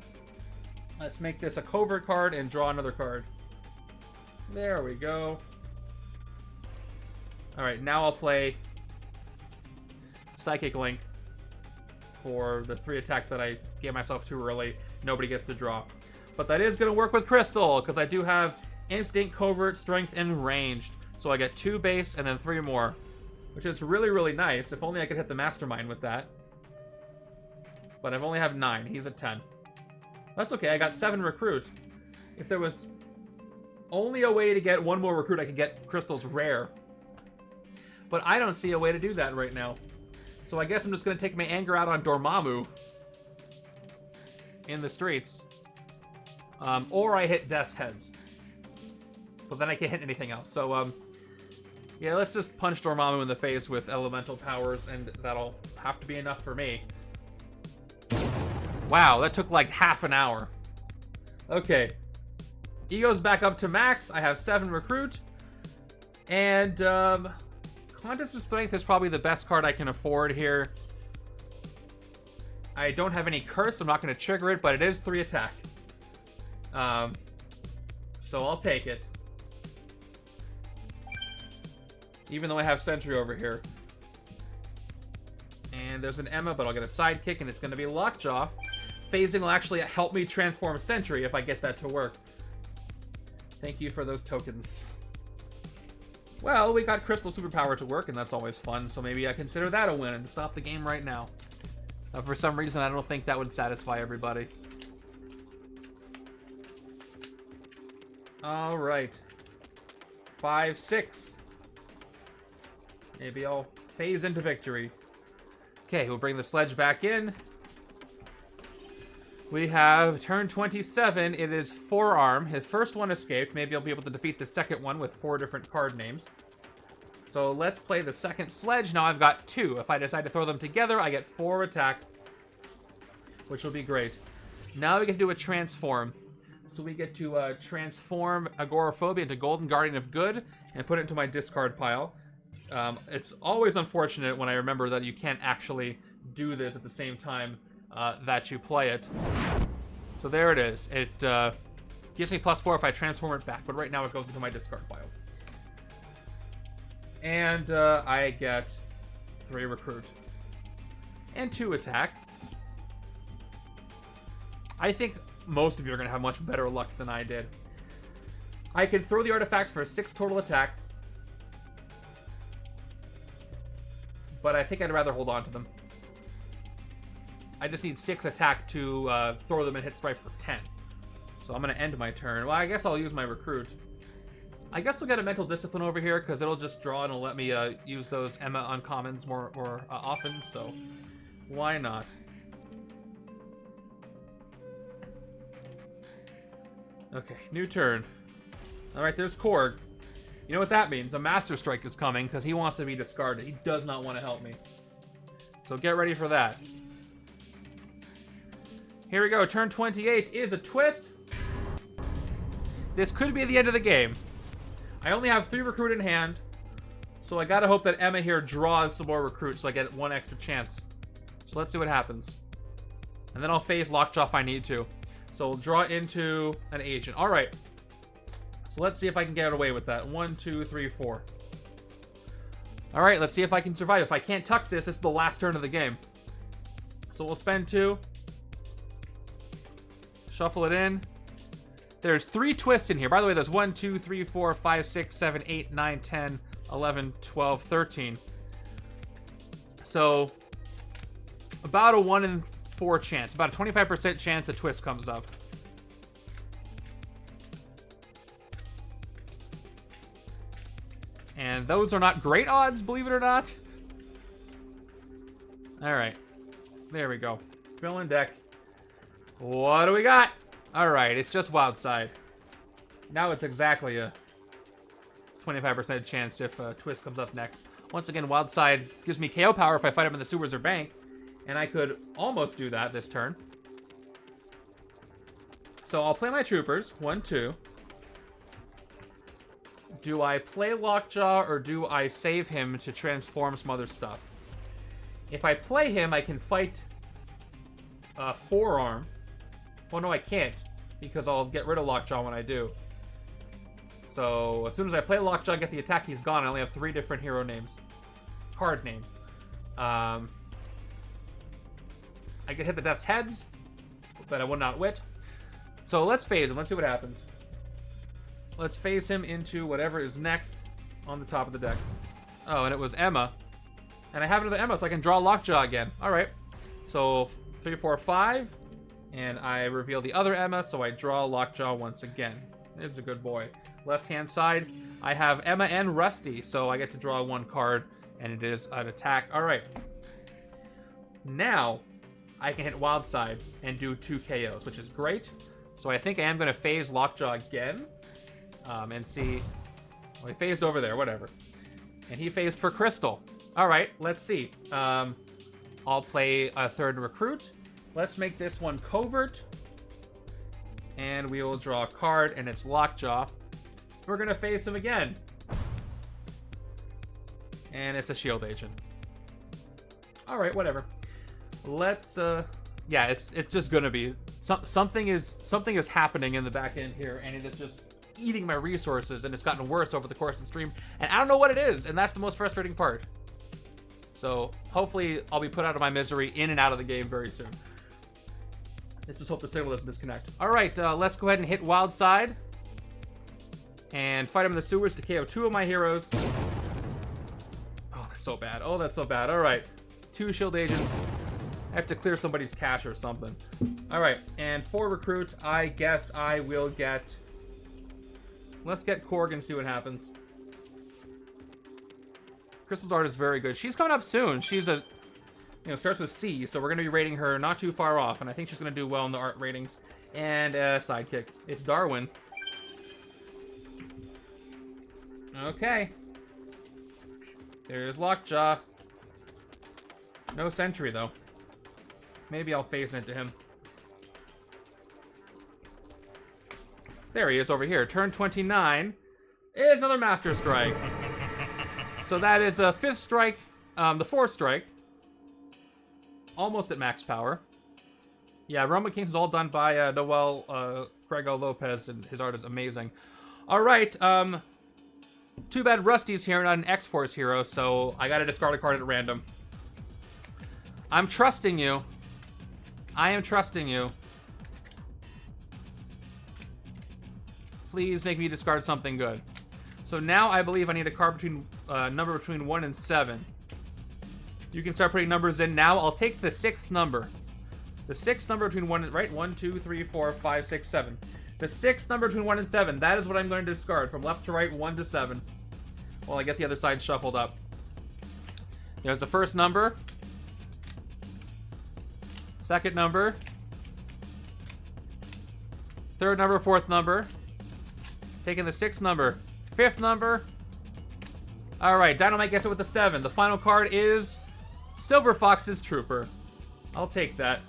Let's make this a Covert card and draw another card. There we go. Alright, now I'll play Psychic Link for the 3 attack that I gave myself too early. Nobody gets to draw. But that is going to work with Crystal, because I do have Instinct, Covert, Strength, and Ranged. So I get 2 base and then 3 more, which is really, really nice. If only I could hit the Mastermind with that. But I've only have 9. He's at 10. That's okay. I got 7 recruit. If there was only a way to get 1 more recruit, I could get Crystal's rare. But I don't see a way to do that right now. So I guess I'm just going to take my anger out on Dormammu in the streets. Or I hit Death's Heads. But then I can't hit anything else. So, yeah, let's just punch Dormammu in the face with elemental powers, and that'll have to be enough for me. Wow, that took like half an hour. Okay. Ego's back up to max. I have 7 recruit. And, Contest of Strength is probably the best card I can afford here. I don't have any curse, so I'm not going to trigger it, but it is 3 attack. So I'll take it. Even though I have Sentry over here. And there's an Emma, but I'll get a sidekick, and it's going to be Lockjaw. Phasing will actually help me transform Sentry if I get that to work. Thank you for those tokens. Well, we got Crystal Superpower to work, and that's always fun, so maybe I consider that a win and stop the game right now. For some reason, I don't think that would satisfy everybody. Alright. 5, 6. Maybe I'll phase into victory. Okay, we'll bring the sledge back in. We have turn 27. It is Forearm. His first one escaped. Maybe I'll be able to defeat the second one with 4 different card names. So let's play the second sledge. Now I've got 2. If I decide to throw them together, I get 4 attack, which will be great. Now we can do a transform. So we get to transform Agoraphobia into Golden Guardian of Good and put it into my discard pile. It's always unfortunate when I remember that you can't actually do this at the same time that you play it. So there it is. It gives me +4 if I transform it back, but right now it goes into my discard pile. And I get 3 recruit. And 2 attack. I think most of you are going to have much better luck than I did. I can throw the artifacts for 6 total attack. But I think I'd rather hold on to them. I just need 6 attack to throw them and hit Stryfe for 10. So I'm going to end my turn. Well, I guess I'll use my recruit. I guess I'll get a Mental Discipline over here, because it'll just draw and it'll let me use those Emma uncommons more often, so why not? Okay, new turn. Alright, there's Korg. You know what that means? A Master Strike is coming, because he wants to be discarded. He does not want to help me. So get ready for that. Here we go. Turn 28 is a twist. This could be the end of the game. I only have 3 recruit in hand, so I gotta hope that Emma here draws some more recruits so I get 1 extra chance. So let's see what happens. And then I'll phase Lockjaw if I need to. So we'll draw into an agent. All right. So let's see if I can get away with that. 1, 2, 3, 4. All right, let's see if I can survive. If I can't tuck this, this is the last turn of the game. So we'll spend 2. Shuffle it in. There's 3 twists in here. By the way, there's 1, 2, 3, 4, 5, 6, 7, 8, 9, 10, 11, 12, 13. So about a 1 in 4 chance. About a 25% chance a twist comes up. And those are not great odds, believe it or not. All right. There we go. Fill in deck. What do we got? All right, it's just Wildside. Now it's exactly a 25% chance if a twist comes up next. Once again, Wildside gives me KO power if I fight him in the sewers or bank. And I could almost do that this turn. So I'll play my troopers. 1, 2. Do I play Lockjaw or do I save him to transform some other stuff? If I play him, I can fight Forearm. Oh, no, I can't, because I'll get rid of Lockjaw when I do. So as soon as I play Lockjaw and get the attack, he's gone. I only have 3 different hero names. Card names. I could hit the Death's Heads, but I will not wit. So let's phase him. Let's see what happens. Let's phase him into whatever is next on the top of the deck. Oh, and it was Emma. And I have another Emma, so I can draw Lockjaw again. All right. So 3, 4, 5. And I reveal the other Emma, so I draw Lockjaw once again. This is a good boy. Left-hand side, I have Emma and Rusty, so I get to draw 1 card, and it is an attack. All right. Now, I can hit Wildside and do 2 KOs, which is great. So I think I am going to phase Lockjaw again. And see. Well, he phased over there, whatever. And he phased for Crystal. All right, let's see. I'll play a 3rd recruit. Let's make this one Covert. And we will draw a card, and it's Lockjaw. We're going to phase him again. And it's a shield agent. All right, whatever. Let's, yeah, it's just going to be. Something is happening in the back end here, and it is just eating my resources, and it's gotten worse over the course of the stream, and I don't know what it is, and that's the most frustrating part. So hopefully I'll be put out of my misery in and out of the game very soon. Let's just hope the signal doesn't disconnect. All right, let's go ahead and hit Wildside and fight him in the sewers to KO 2 of my heroes. Oh, that's so bad. Oh, that's so bad. All right, 2 shield agents. I have to clear somebody's cache or something. All right, and for recruit, I guess I will get. Let's get Korg and see what happens. Crystal's art is very good. She's coming up soon. She's a, starts with C, so we're going to be rating her not too far off, and I think she's going to do well in the art ratings. And sidekick. It's Darwin. Okay. There's Lockjaw. No Sentry, though. Maybe I'll phase into him. There he is over here. Turn 29 is another Master Strike. So that is the 5th strike, the 4th strike. Almost at max power. Yeah, Roman Kings is all done by Noel Grego Lopez, and his art is amazing. All right, too bad Rusty's here, not an X-Force hero, so I gotta discard a card at random. I'm trusting you. I am trusting you. Please make me discard something good. So now I believe I need a card between number between 1 and 7. You can start putting numbers in now. I'll take the 6th number. The 6th number between 1 and, right? 1, 2, 3, 4, 5, 6, 7. The 6th number between 1 and 7. That is what I'm going to discard from left to right, 1 to 7. While I get the other side shuffled up. There's the first number. Second number. Third number, 4th number. Taking the 6th number. 5th number. Alright, Dynamite gets it with the 7. The final card is Silver Fox's Trooper. I'll take that.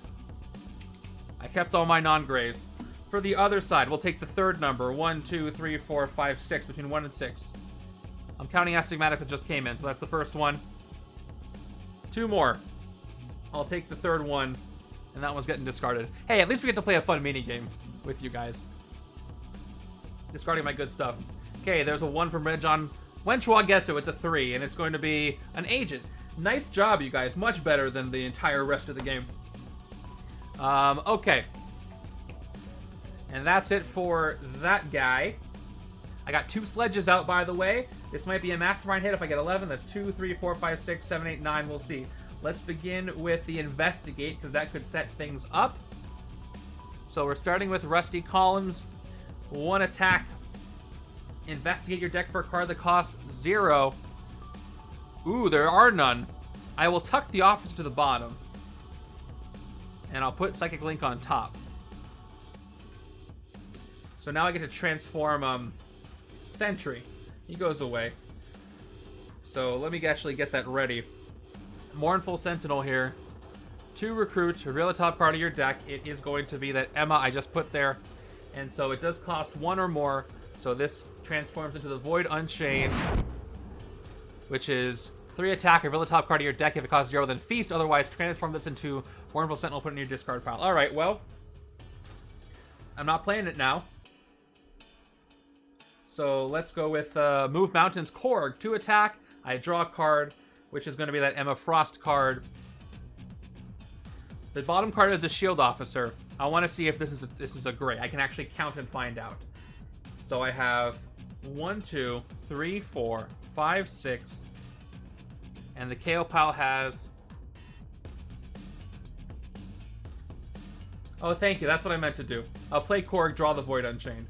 I kept all my non-grays. For the other side, we'll take the third number. 1, 2, 3, 4, 5, 6. Between 1 and 6. I'm counting astigmatics that just came in, so that's the first one. 2 more. I'll take the third one, and that one's getting discarded. Hey, at least we get to play a fun minigame with you guys. Discarding my good stuff. Okay, there's a 1 from Red John Wenchua gets it with the 3, and it's going to be an agent. Nice job, you guys. Much better than the entire rest of the game. Okay. And that's it for that guy. I got 2 sledges out, by the way. This might be a Mastermind hit if I get 11. That's 2, 3, 4, 5, 6, 7, 8, 9. We'll see. Let's begin with the Investigate, because that could set things up. So we're starting with Rusty Collins. 1 attack. Investigate your deck for a card that costs 0. Ooh, there are none. I will tuck the Officer to the bottom. And I'll put Psychic Link on top. So now I get to transform Sentry. He goes away. So let me actually get that ready. Mournful Sentinel here. 2 recruit, reveal the top card of your deck. It is going to be that Emma I just put there. And so it does cost 1 or more. So this transforms into the Void Unchained, which is 3 attack, reveal the top card of your deck. If it costs 0, then feast. Otherwise, transform this into Mournful Sentinel, put it in your discard pile. Alright, well, I'm not playing it now. So let's go with Move Mountains Korg. 2 attack. I draw a card, which is going to be that Emma Frost card. The bottom card is a Shield Officer. I want to see if this is a gray. I can actually count and find out. So I have 1, 2, 3, 4, 5, 6, and the KO pile has... Oh, thank you. That's what I meant to do. I'll play Korg, draw the Void Unchained.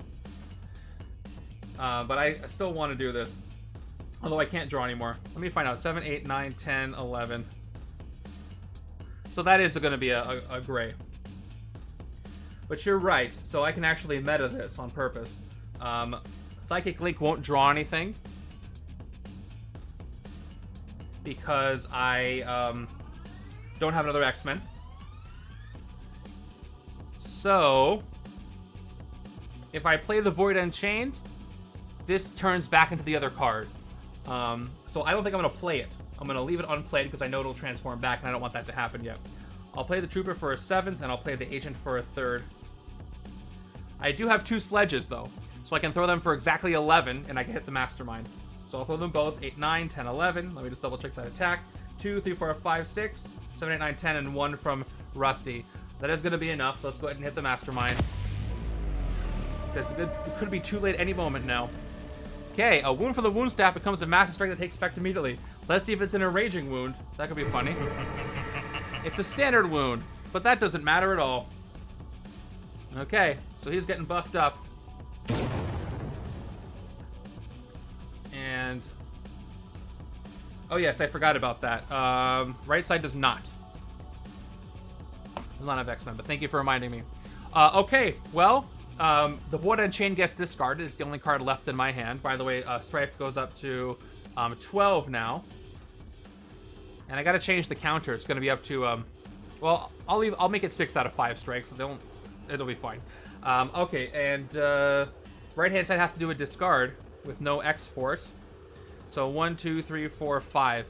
But I still want to do this. Although I can't draw anymore. Let me find out. 7, 8, 9, 10, 11. So that is going to be a gray. But you're right. So I can actually meta this on purpose. Psychic Link won't draw anything. Because I don't have another X-Men. So if I play the Void Unchained, this turns back into the other card. So I don't think I'm going to play it. I'm going to leave it unplayed because I know it'll transform back, and I don't want that to happen yet. I'll play the Trooper for a 7th, and I'll play the Agent for a 3rd. I do have 2 sledges, though, so I can throw them for exactly 11, and I can hit the Mastermind. So I'll throw them both, 8, 9, 10, 11. Let me just double-check that attack. 2, 3, 4, 5, 6, 7, 8, 9, 10, and 1 from Rusty. That is going to be enough, so let's go ahead and hit the Mastermind. That's good. It could be too late any moment now. Okay, a wound from the wound staff becomes a massive strike that takes effect immediately. Let's see if it's an enraging wound. That could be funny. It's a standard wound, but that doesn't matter at all. Okay, so he's getting buffed up. And... oh yes, I forgot about that. Right side does not. Does not have X-Men, but thank you for reminding me. Okay, well... the Void Unchained gets discarded. It's the only card left in my hand. By the way, Stryfe goes up to 12 now. And I gotta change the counter. It's gonna be up to, well, I'll make it 6 out of 5 strikes, because it'll be fine. Okay, and right-hand side has to do a discard with no X-Force. So 1, 2, 3, 4, 5.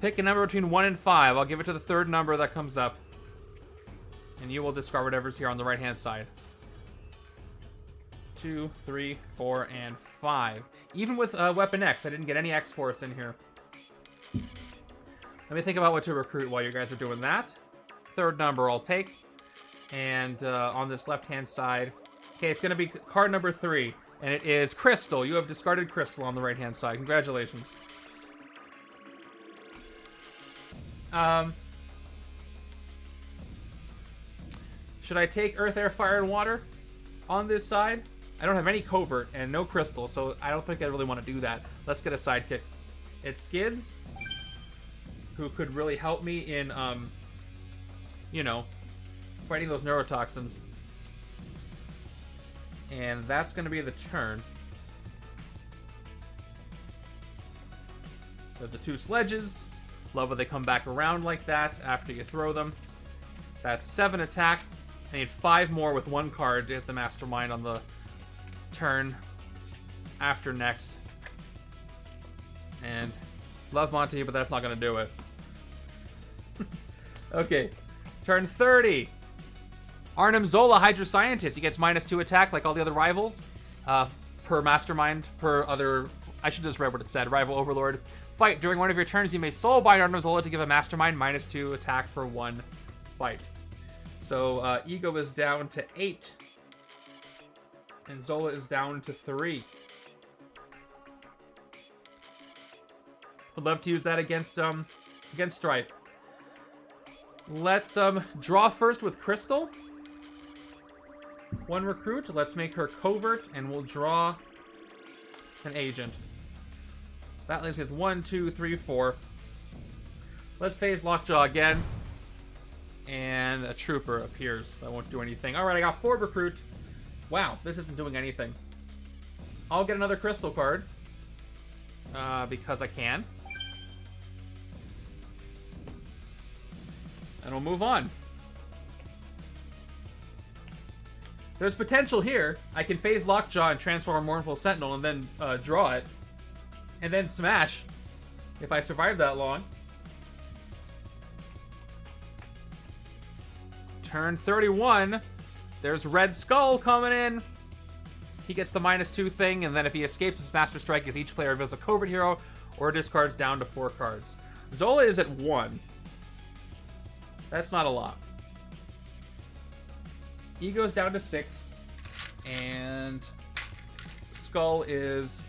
Pick a number between 1 and 5. I'll give it to the 3rd number that comes up. And you will discard whatever's here on the right-hand side. 2, 3, 4, and 5. Even with Weapon X, I didn't get any X-Force in here. Let me think about what to recruit while you guys are doing that. 3rd number I'll take. And on this left-hand side... okay, it's going to be card number 3. And it is Crystal. You have discarded Crystal on the right-hand side. Congratulations. Should I take Earth, Air, Fire, and Water on this side? I don't have any covert and no crystal, so I don't think I really want to do that. Let's get a sidekick. It's Skids, who could really help me in, you know, fighting those neurotoxins. And that's going to be the turn. There's the 2 sledges. Love when they come back around like that after you throw them. That's 7 attack. I need 5 more with 1 card to hit the Mastermind on the turn after next. And love Monty, but that's not going to do it. Okay, turn 30. Arnim Zola, Hydra Scientist. He gets -2 attack like all the other rivals. Per Mastermind, per other... I should just read what it said. Rival Overlord. Fight. During one of your turns, you may soulbind Arnim Zola to give a Mastermind -2 attack for 1 fight. So Ego is down to 8. And Zola is down to 3. Would love to use that against Stryfe. Let's draw first with Crystal. 1 recruit. Let's make her covert, and we'll draw an agent. That leaves me with 1, 2, 3, 4. Let's phase Lockjaw again. And a trooper appears. That won't do anything. Alright, I got 4 recruit. Wow, this isn't doing anything. I'll get another crystal card. Because I can. And we'll move on. There's potential here. I can phase Lockjaw and transform Mournful Sentinel and then draw it. And then smash. If I survive that long. Turn 31. There's Red Skull coming in. He gets the -2 thing, and then if he escapes his Master Strike, as each player reveals a covert hero or discards down to 4 cards. Zola is at 1. That's not a lot. Ego's down to 6, and Skull is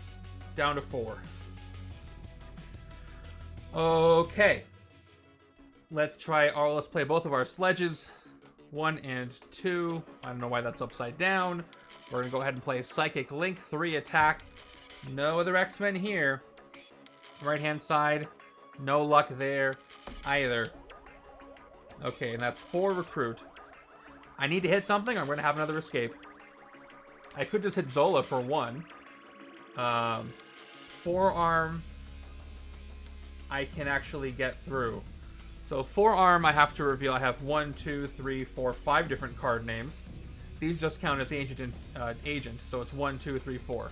down to 4. Okay. Let's play both of our sledges. 1 and 2. I don't know why that's upside down. We're going to go ahead and play Psychic Link, 3 attack. No other X-Men here. Right-hand side. No luck there either. Okay, and that's 4 recruit. I need to hit something or I'm going to have another escape. I could just hit Zola for 1. Forearm, I can actually get through. So forearm, I have to reveal I have 1, 2, 3, 4, 5 different card names. These just count as agent, so it's 1, 2, 3, 4.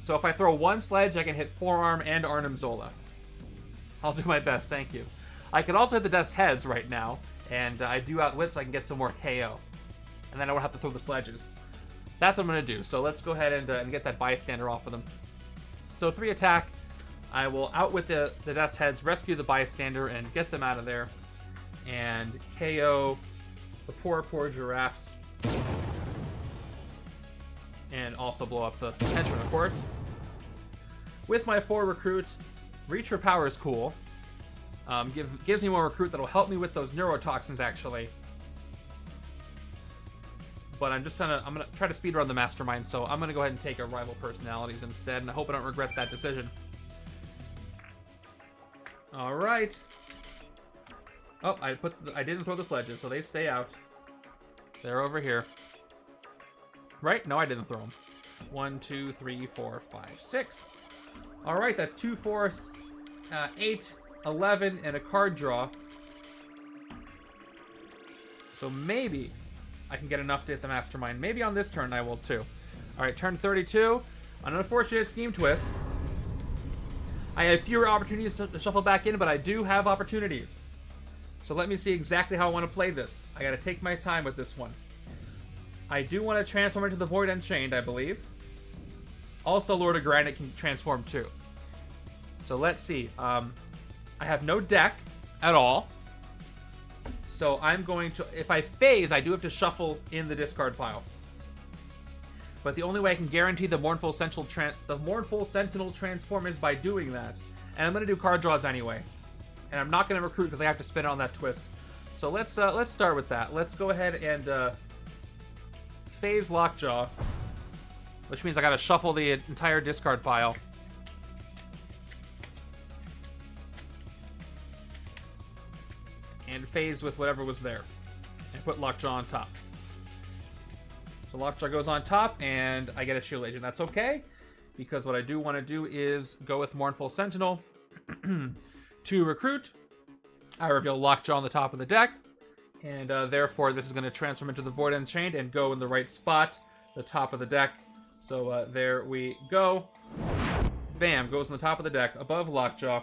So if I throw 1 sledge, I can hit forearm and Arnim Zola. I'll do my best, thank you. I could also hit the Death's Heads right now, and I do outwit so I can get some more KO. And then I won't have to throw the sledges. That's what I'm going to do. So let's go ahead and get that bystander off of them. So 3 attack. I will outwit the Death's Heads, rescue the bystander, and get them out of there. And KO the poor giraffes. And also blow up the Henchmen, of course. With my 4 recruit, Reach for Power is cool. Gives me more recruit that'll help me with those neurotoxins, actually. But I'm gonna try to speedrun the Mastermind, so I'm gonna go ahead and take a Rival Personalities instead, and I hope I don't regret that decision. All right. Oh, I didn't throw the sledges, so they stay out. They're over here. Right? No, I didn't throw them. 1, 2, 3, 4, 5, 6. All right, that's 2, 4, 8, 11, and a card draw. So maybe I can get enough to hit the Mastermind. Maybe on this turn I will too. All right, turn 32. An unfortunate scheme twist. I have fewer opportunities to shuffle back in, but I do have opportunities. So let me see exactly how I want to play this. I got to take my time with this one. I do want to transform into the Void Unchained, I believe. Also, Lord of Granite can transform too. So let's see. I have no deck at all. So I'm going to... If I phase, I do have to shuffle in the discard pile. But the only way I can guarantee the Mournful Sentinel transform is by doing that. And I'm going to do card draws anyway. And I'm not going to recruit because I have to spin it on that twist. So let's start with that. Let's go ahead and phase Lockjaw. Which means I got to shuffle the entire discard pile. And phase with whatever was there. And put Lockjaw on top. So Lockjaw goes on top, and I get a Shield Agent. That's okay, because what I do want to do is go with Mournful Sentinel to recruit. I reveal Lockjaw on the top of the deck, and therefore this is going to transform into the Void Unchained and go in the right spot, the top of the deck. So there we go. Bam, goes on the top of the deck, above Lockjaw.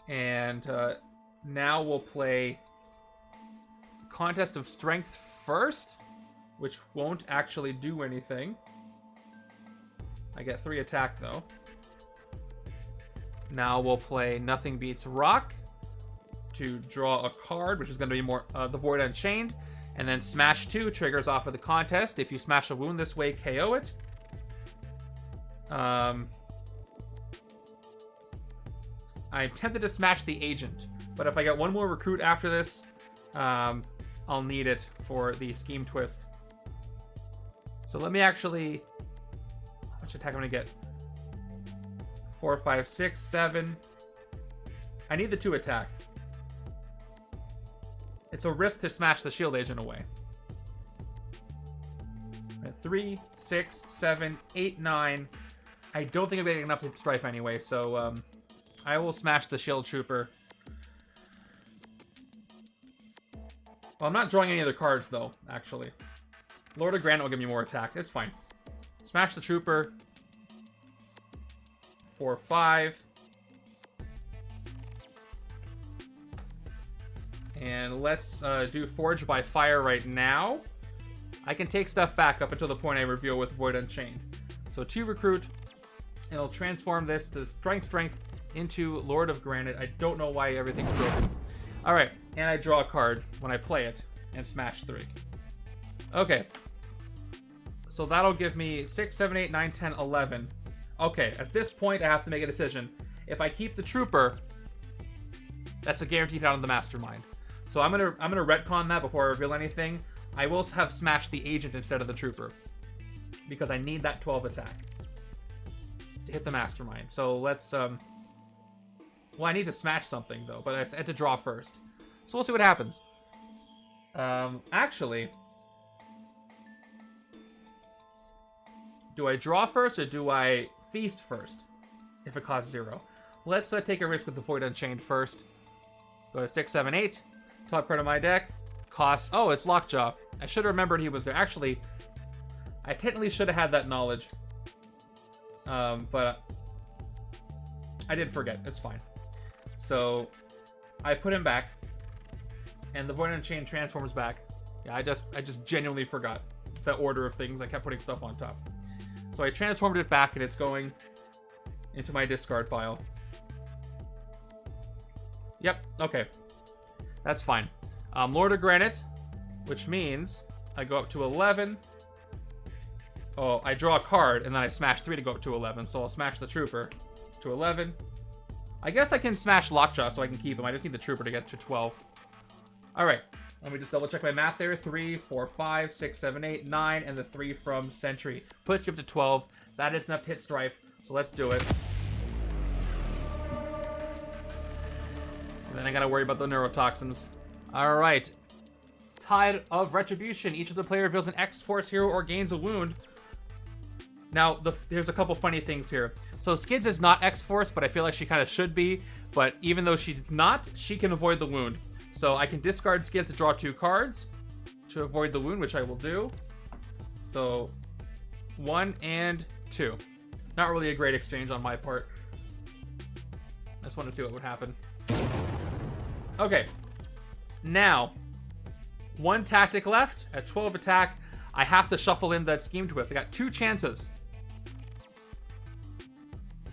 And now we'll play Contest of Strength first, which won't actually do anything. I get 3 attack, though. Now we'll play Nothing Beats Rock to draw a card, which is going to be more the Void Unchained. And then Smash 2 triggers off of the contest. If you smash a wound this way, KO it. I'm tempted to smash the Agent, but if I get one more recruit after this, I'll need it for the Scheme Twist. So let me actually... How much attack am I going to get? 4, 5, 6, 7. I need the 2 attack. It's a risk to smash the Shield Agent away. 3, 6, 7, 8, 9. I don't think I'm getting enough to Stryfe anyway, so I will smash the Shield Trooper. Well, I'm not drawing any other cards, though, actually. Lord of Granite will give me more attack. It's fine. Smash the Trooper. 4, 5. And let's do Forge by Fire right now. I can take stuff back up until the point I reveal with Void Unchained. So 2 recruit. And it'll transform this to Strength into Lord of Granite. I don't know why everything's broken. Alright, and I draw a card when I play it, and smash 3. Okay. So that'll give me 6, 7, 8, 9, 10, 11. Okay, at this point I have to make a decision. If I keep the Trooper, that's a guaranteed out of the Mastermind. So I'm gonna retcon that before I reveal anything. I will have smashed the Agent instead of the Trooper, because I need that 12 attack to hit the Mastermind. So let's well, I need to smash something though, but I had to draw first. So we'll see what happens. Actually, do I draw first or do I feast first if it costs 0? Let's take a risk with the Void Unchained first. Go to 6, 7, 8. Top card of my deck. Costs... Oh, it's Lockjaw. I should have remembered he was there. Actually, I technically should have had that knowledge. But I did forget. It's fine. So I put him back. And the Void Unchained transforms back. Yeah, I just genuinely forgot the order of things. I kept putting stuff on top. So I transformed it back, and it's going into my discard pile. Yep, okay. That's fine. Lord of Granite, which means I go up to 11. Oh, I draw a card, and then I smash 3 to go up to 11, so I'll smash the Trooper to 11. I guess I can smash Lockjaw so I can keep him. I just need the Trooper to get to 12. Alright, let me just double check my math there. 3, 4, 5, 6, 7, 8, 9, and the 3 from Sentry. Puts you up to 12. That is enough to hit Stryfe, so let's do it. And then I gotta worry about the neurotoxins. Alright. Tide of Retribution. Each of the player reveals an X-Force hero or gains a wound. Now, there's a couple funny things here. So Skids is not X-Force, but I feel like she kind of should be. But even though she's not, she can avoid the wound. So I can discard Skids to draw 2 cards to avoid the wound, which I will do. So 1 and 2. Not really a great exchange on my part. I just wanted to see what would happen. Okay. Now, 1 tactic left at 12 attack. I have to shuffle in that Scheme Twist. I got 2 chances.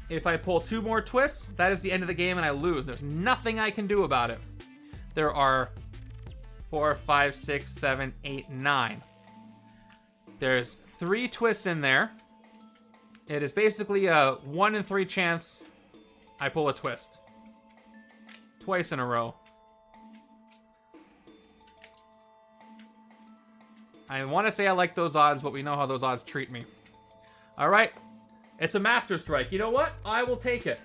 If I pull 2 more twists, that is the end of the game and I lose. There's nothing I can do about it. There are 4, 5, 6, 7, 8, 9. There's 3 twists in there. It is basically a 1 in 3 chance I pull a twist. Twice in a row. I want to say I like those odds, but we know how those odds treat me. Alright. It's a Master Strike. You know what? I will take it.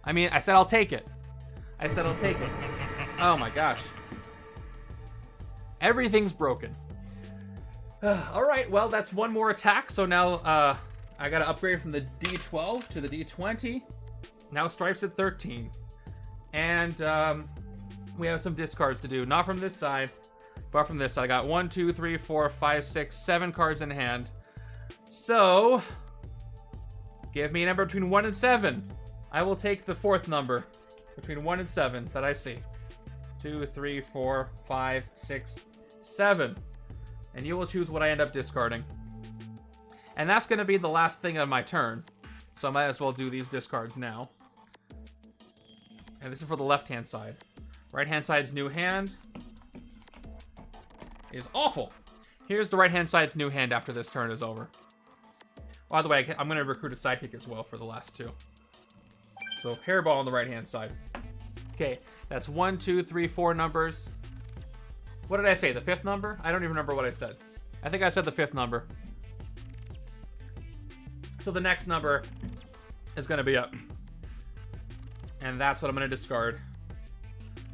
I mean, I said I'll take it. I said I'll take it. Oh my gosh. Everything's broken. Alright, well, that's 1 more attack. So now I got to upgrade from the D12 to the D20. Now Stryfe's at 13. And we have some discards to do. Not from this side, but from this side. I got 1, 2, 3, 4, 5, 6, 7 cards in hand. So, give me a number between 1 and 7. I will take the fourth number between 1 and 7 that I see. 2, 3, 4, 5, 6, 7. And you will choose what I end up discarding. And that's going to be the last thing on my turn. So I might as well do these discards now. And this is for the left-hand side. Right-hand side's new hand is awful. Here's the right-hand side's new hand after this turn is over. By the way, I'm going to recruit a sidekick as well for the last two. So hairball on the right-hand side. Okay, that's 1, 2, 3, 4 numbers. What did I say? The fifth number? I don't even remember what I said. I think I said the fifth number. So the next number is going to be up. And that's what I'm going to discard.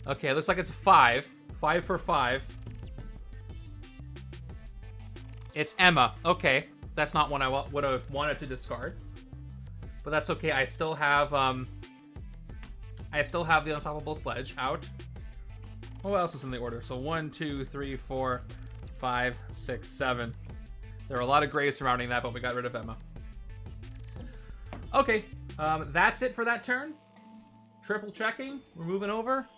Okay, it looks like it's 5. 5 for 5. It's Emma. Okay, that's not one I would have wanted to discard. But that's okay. I still have the Unstoppable Sledge out. What else is in the order? So 1, 2, 3, 4, 5, 6, 7. There are a lot of grays surrounding that, but we got rid of Emma. Okay, that's it for that turn. Triple checking. We're moving over.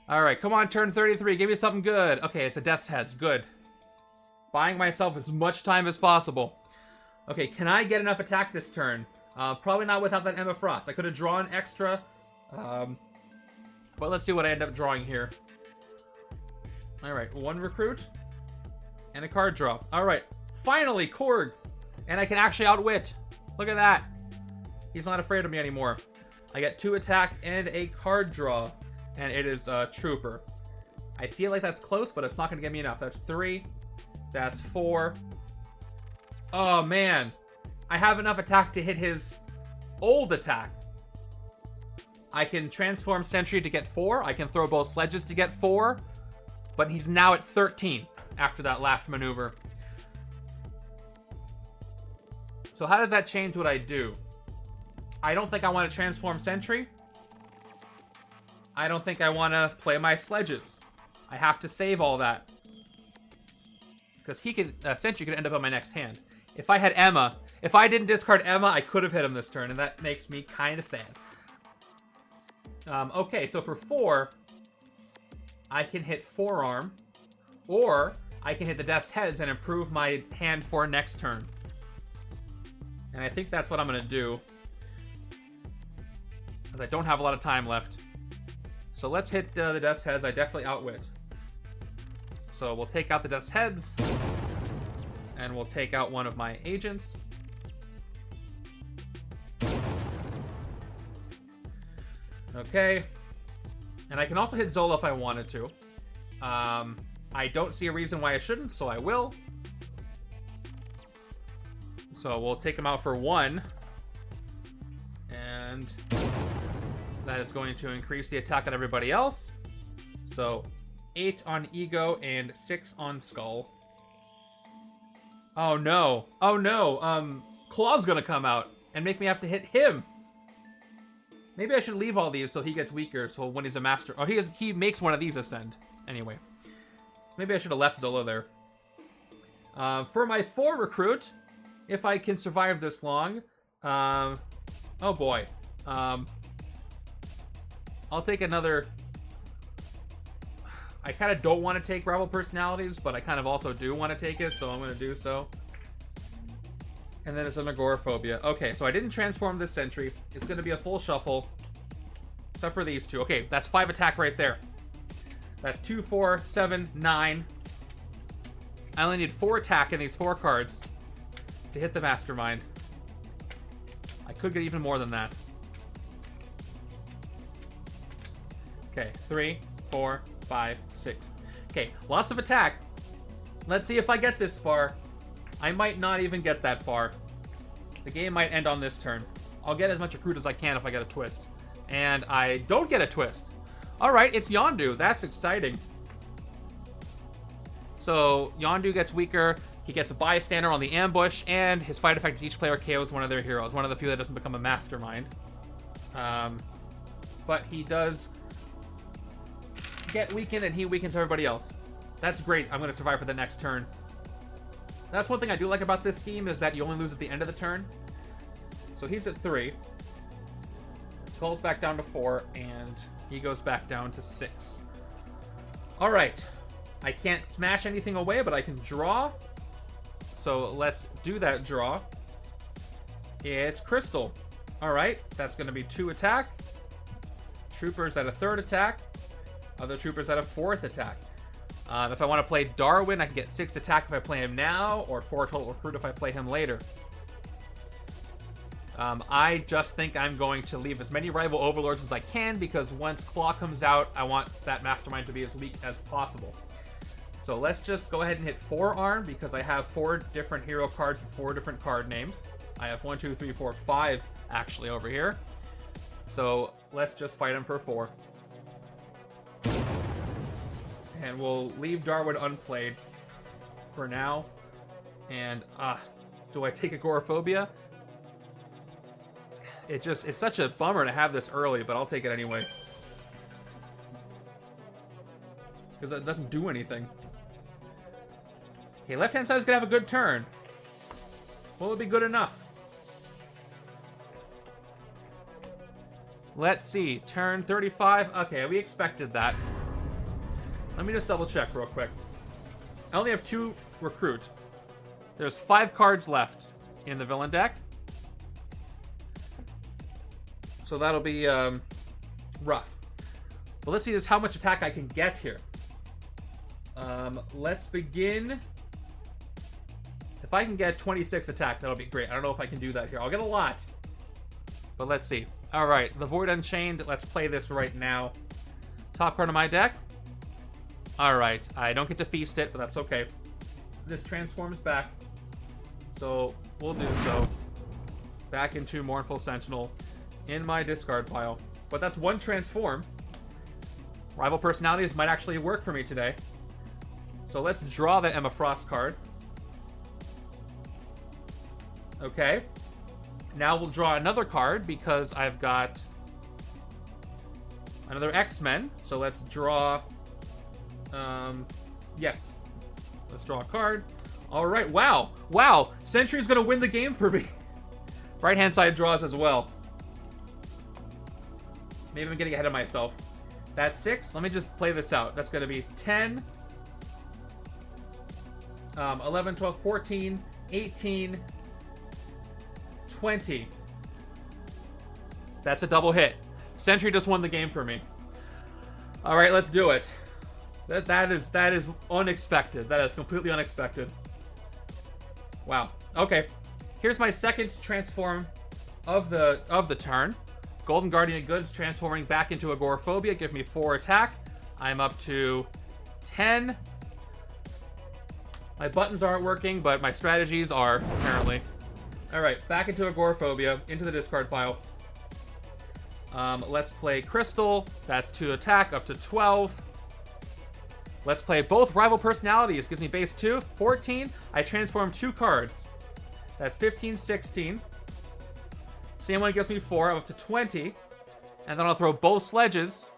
All right, come on, turn 33. Give me something good. Okay, it's a Death's Heads. Good. Buying myself as much time as possible. Okay, can I get enough attack this turn? Probably not without that Emma Frost. I could have drawn extra. But let's see what I end up drawing here. All right, 1 recruit and a card draw. All right, finally, Korg. And I can actually outwit. Look at that. He's not afraid of me anymore. I get 2 attack and a card draw. And it is Trooper. I feel like that's close, but it's not going to give me enough. That's 3. That's 4. Oh, man. I have enough attack to hit his old attack. I can transform Sentry to get 4. I can throw both sledges to get 4. But he's now at 13 after that last maneuver. So how does that change what I do? I don't think I want to transform Sentry. I don't think I want to play my sledges. I have to save all that. Because he could, Sentry could end up on my next hand. If I had Emma, if I didn't discard Emma, I could have hit him this turn, and that makes me kind of sad. Okay, so for 4, I can hit Forearm, or I can hit the Death's Heads and improve my hand for next turn. And I think that's what I'm going to do. Because I don't have a lot of time left. So let's hit the Death's Heads. I definitely outwit. So we'll take out the Death's Heads. And we'll take out one of my agents. Okay. And I can also hit Zola if I wanted to. I don't see a reason why I shouldn't, so I will. So we'll take him out for 1. And that is going to increase the attack on everybody else. So 8 on Ego and 6 on Skull. Oh no. Oh no. Claw's gonna come out and make me have to hit him. Maybe I should leave all these so he gets weaker, so when he's a master... Oh, he makes one of these ascend. Anyway. Maybe I should have left Zola there. For my 4 recruit, if I can survive this long... oh boy. I'll take another... I kind of don't want to take Rebel Personalities, but I kind of also do want to take it, so I'm going to do so. And then it's an Agoraphobia. Okay, so I didn't transform this Sentry. It's going to be a full shuffle. Except for these 2. Okay, that's 5 attack right there. That's 2, 4, 7, 9. I only need 4 attack in these 4 cards to hit the Mastermind. I could get even more than that. Okay, 3, 4, 5, 6. Okay, lots of attack. Let's see if I get this far. I might not even get that far. The game might end on this turn. I'll get as much recruit as I can if I get a twist. And I don't get a twist. Alright, it's Yondu. That's exciting. So, Yondu gets weaker. He gets a bystander on the ambush. And his fight effect is each player KOs one of their heroes. One of the few that doesn't become a Mastermind. But he does get weakened, and he weakens everybody else. That's great. I'm going to survive for the next turn. That's one thing I do like about this scheme, is that you only lose at the end of the turn. So he's at 3. Skull's back down to 4, and he goes back down to 6. All right. I can't smash anything away, but I can draw. So let's do that draw. It's Crystal. All right. That's going to be 2 attack. Troopers at a 3rd attack. Other troopers at a 4th attack. If I want to play Darwin, I can get 6 attack if I play him now, or 4 total recruit if I play him later. I just think I'm going to leave as many rival overlords as I can, because once Claw comes out, I want that Mastermind to be as weak as possible. So let's just go ahead and hit 4 arm, because I have 4 different hero cards with 4 different card names. I have 1, 2, 3, 4, 5 actually over here. So let's just fight him for 4. And we'll leave Darwin unplayed for now. And, do I take Agoraphobia? It's such a bummer to have this early, but I'll take it anyway. Because it doesn't do anything. Okay, left-hand side is going to have a good turn. What would be good enough? Let's see. Turn 35. Okay, we expected that. Let me just double check real quick. I only have 2 recruit. There's 5 cards left in the villain deck. So that'll be rough. Well, let's see just how much attack I can get here. Let's begin. If I can get 26 attack, that'll be great. I don't know if I can do that here. I'll get a lot. But let's see. All right, the Void Unchained. Let's play this right now. Top card of my deck. All right, I don't get to feast it, but that's okay. This transforms back, so we'll do so. Back into Mournful Sentinel in my discard pile. But that's 1 transform. Rival Personalities might actually work for me today. So let's draw the Emma Frost card. Okay. Now we'll draw another card because I've got another X-Men. So let's draw... yes. Let's draw a card. All right. Wow. Wow. Sentry's going to win the game for me. Right-hand side draws as well. Maybe I'm getting ahead of myself. That's 6. Let me just play this out. That's going to be 10, 11, 12, 14, 18, 20. That's a double hit. Sentry just won the game for me. All right, let's do it. That is unexpected. That is completely unexpected. Wow. Okay. Here's my second transform of the turn. Golden Guardian of Goods transforming back into Agoraphobia. Give me 4 attack. I'm up to 10. My buttons aren't working, but my strategies are, apparently. Alright, back into Agoraphobia, into the discard pile. Let's play Crystal. That's 2 attack, up to 12. Let's play both Rival Personalities. Gives me base 2, 14. I transform 2 cards. That's 15, 16. Same one gives me 4. I'm up to 20. And then I'll throw both sledges.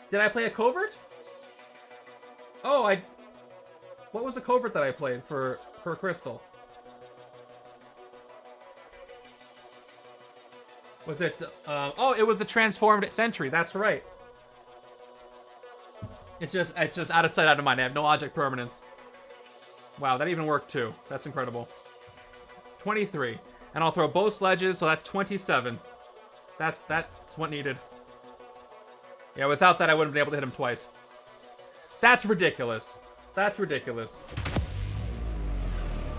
Did I play a covert? Oh, what was the covert that I played for Crystal? Was it... oh, it was the transformed Sentry. That's right. It's just out of sight, out of mind. I have no object permanence. Wow, that even worked too. That's incredible. 23. And I'll throw both sledges, so that's 27. That's what needed. Yeah, without that, I wouldn't have been able to hit him twice. That's ridiculous. That's ridiculous.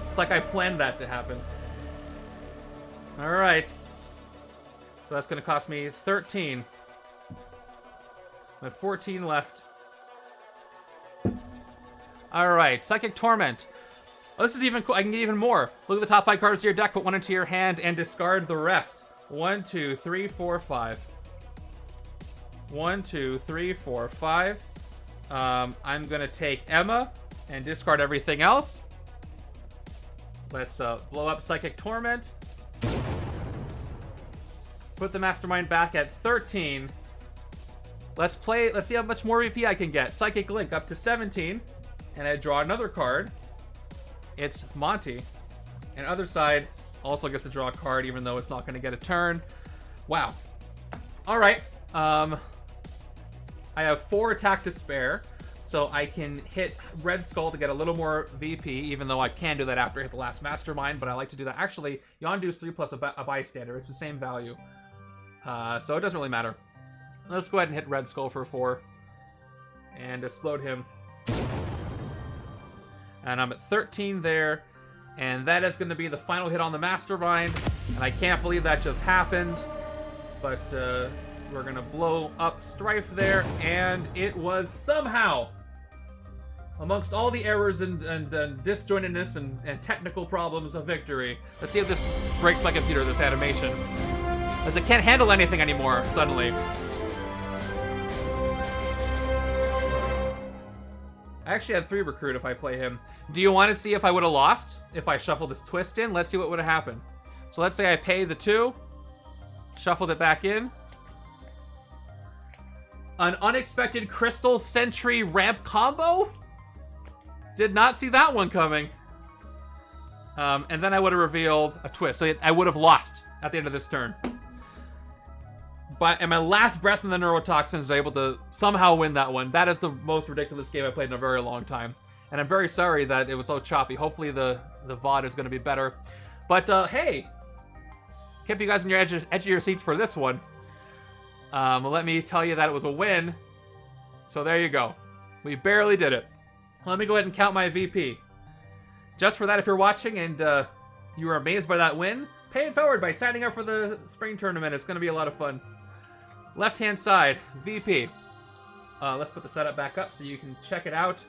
It's like I planned that to happen. All right. So that's going to cost me 13. I have 14 left. All right, Psychic Torment. Oh, this is even cool. I can get even more. Look at the top 5 cards of your deck, put 1 into your hand, and discard the rest. 1, 2, 3, 4, 5. 1, 2, 3, 4, 5. I'm going to take Emma and discard everything else. Let's blow up Psychic Torment. Put the Mastermind back at 13. Let's play. Let's see how much more VP I can get. Psychic Link up to 17. And I draw another card. It's Monty. And other side also gets to draw a card, even though it's not going to get a turn. Wow. All right. I have 4 attack to spare. So I can hit Red Skull to get a little more VP, even though I can do that after I hit the last Mastermind, but I like to do that. Actually, Yondu's 3 plus a bystander. It's the same value. So it doesn't really matter. Let's go ahead and hit Red Skull for 4. And explode him. And I'm at 13 there. And that is going to be the final hit on the Mastermind. And I can't believe that just happened. But we're going to blow up Stryfe there. And it was somehow, amongst all the errors and disjointedness and technical problems, a victory. Let's see if this breaks my computer, this animation. As it can't handle anything anymore, suddenly. I actually had 3 recruit if I play him. Do you want to see if I would have lost? If I shuffle this twist in? Let's see what would have happened. So let's say I pay the 2. Shuffled it back in. An unexpected Crystal Sentry ramp combo? Did not see that one coming. And then I would have revealed a twist. So I would have lost at the end of this turn. But in my last breath in the neurotoxins, I was able to somehow win that one. That is the most ridiculous game I played in a very long time. And I'm very sorry that it was so choppy. Hopefully the VOD is going to be better. But hey, kept you guys on your edge of your seats for this one. Let me tell you that it was a win. So there you go. We barely did it. Let me go ahead and count my VP. Just for that, if you're watching and you were amazed by that win, pay it forward by signing up for the spring tournament. It's going to be a lot of fun. Left-hand side, VP. Let's put the setup back up so you can check it out.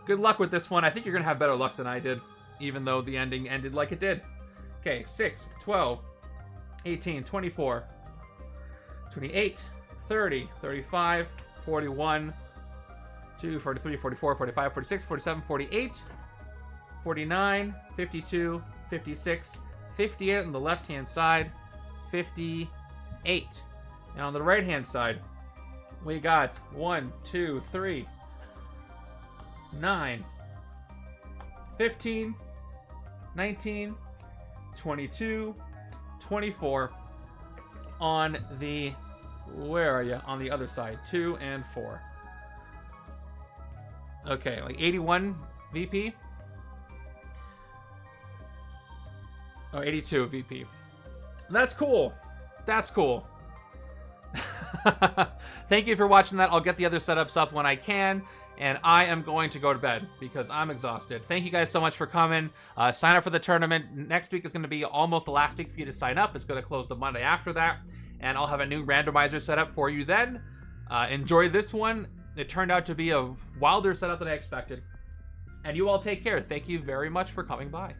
Good luck with this one. I think you're going to have better luck than I did, even though the ending ended like it did. Okay, 6, 12, 18, 24, 28, 30, 35, 41, 42, 43, 44, 45, 46, 47, 48, 49, 52, 56, 58 on the left-hand side, 58. And on the right-hand side, we got 1, 2, 3, 9, 15, 19, 22, 24 on the, where are you? On the other side, 2 and 4. Okay, like 81 VP. Oh, 82 VP. That's cool. That's cool. Thank you for watching that. I'll get the other setups up when I can. And I am going to go to bed because I'm exhausted. Thank you guys so much for coming. Sign up for the tournament. Next week is going to be almost the last week for you to sign up. It's going to close the Monday after that. And I'll have a new randomizer set up for you then. Enjoy this one. It turned out to be a wilder setup than I expected. And you all take care. Thank you very much for coming by.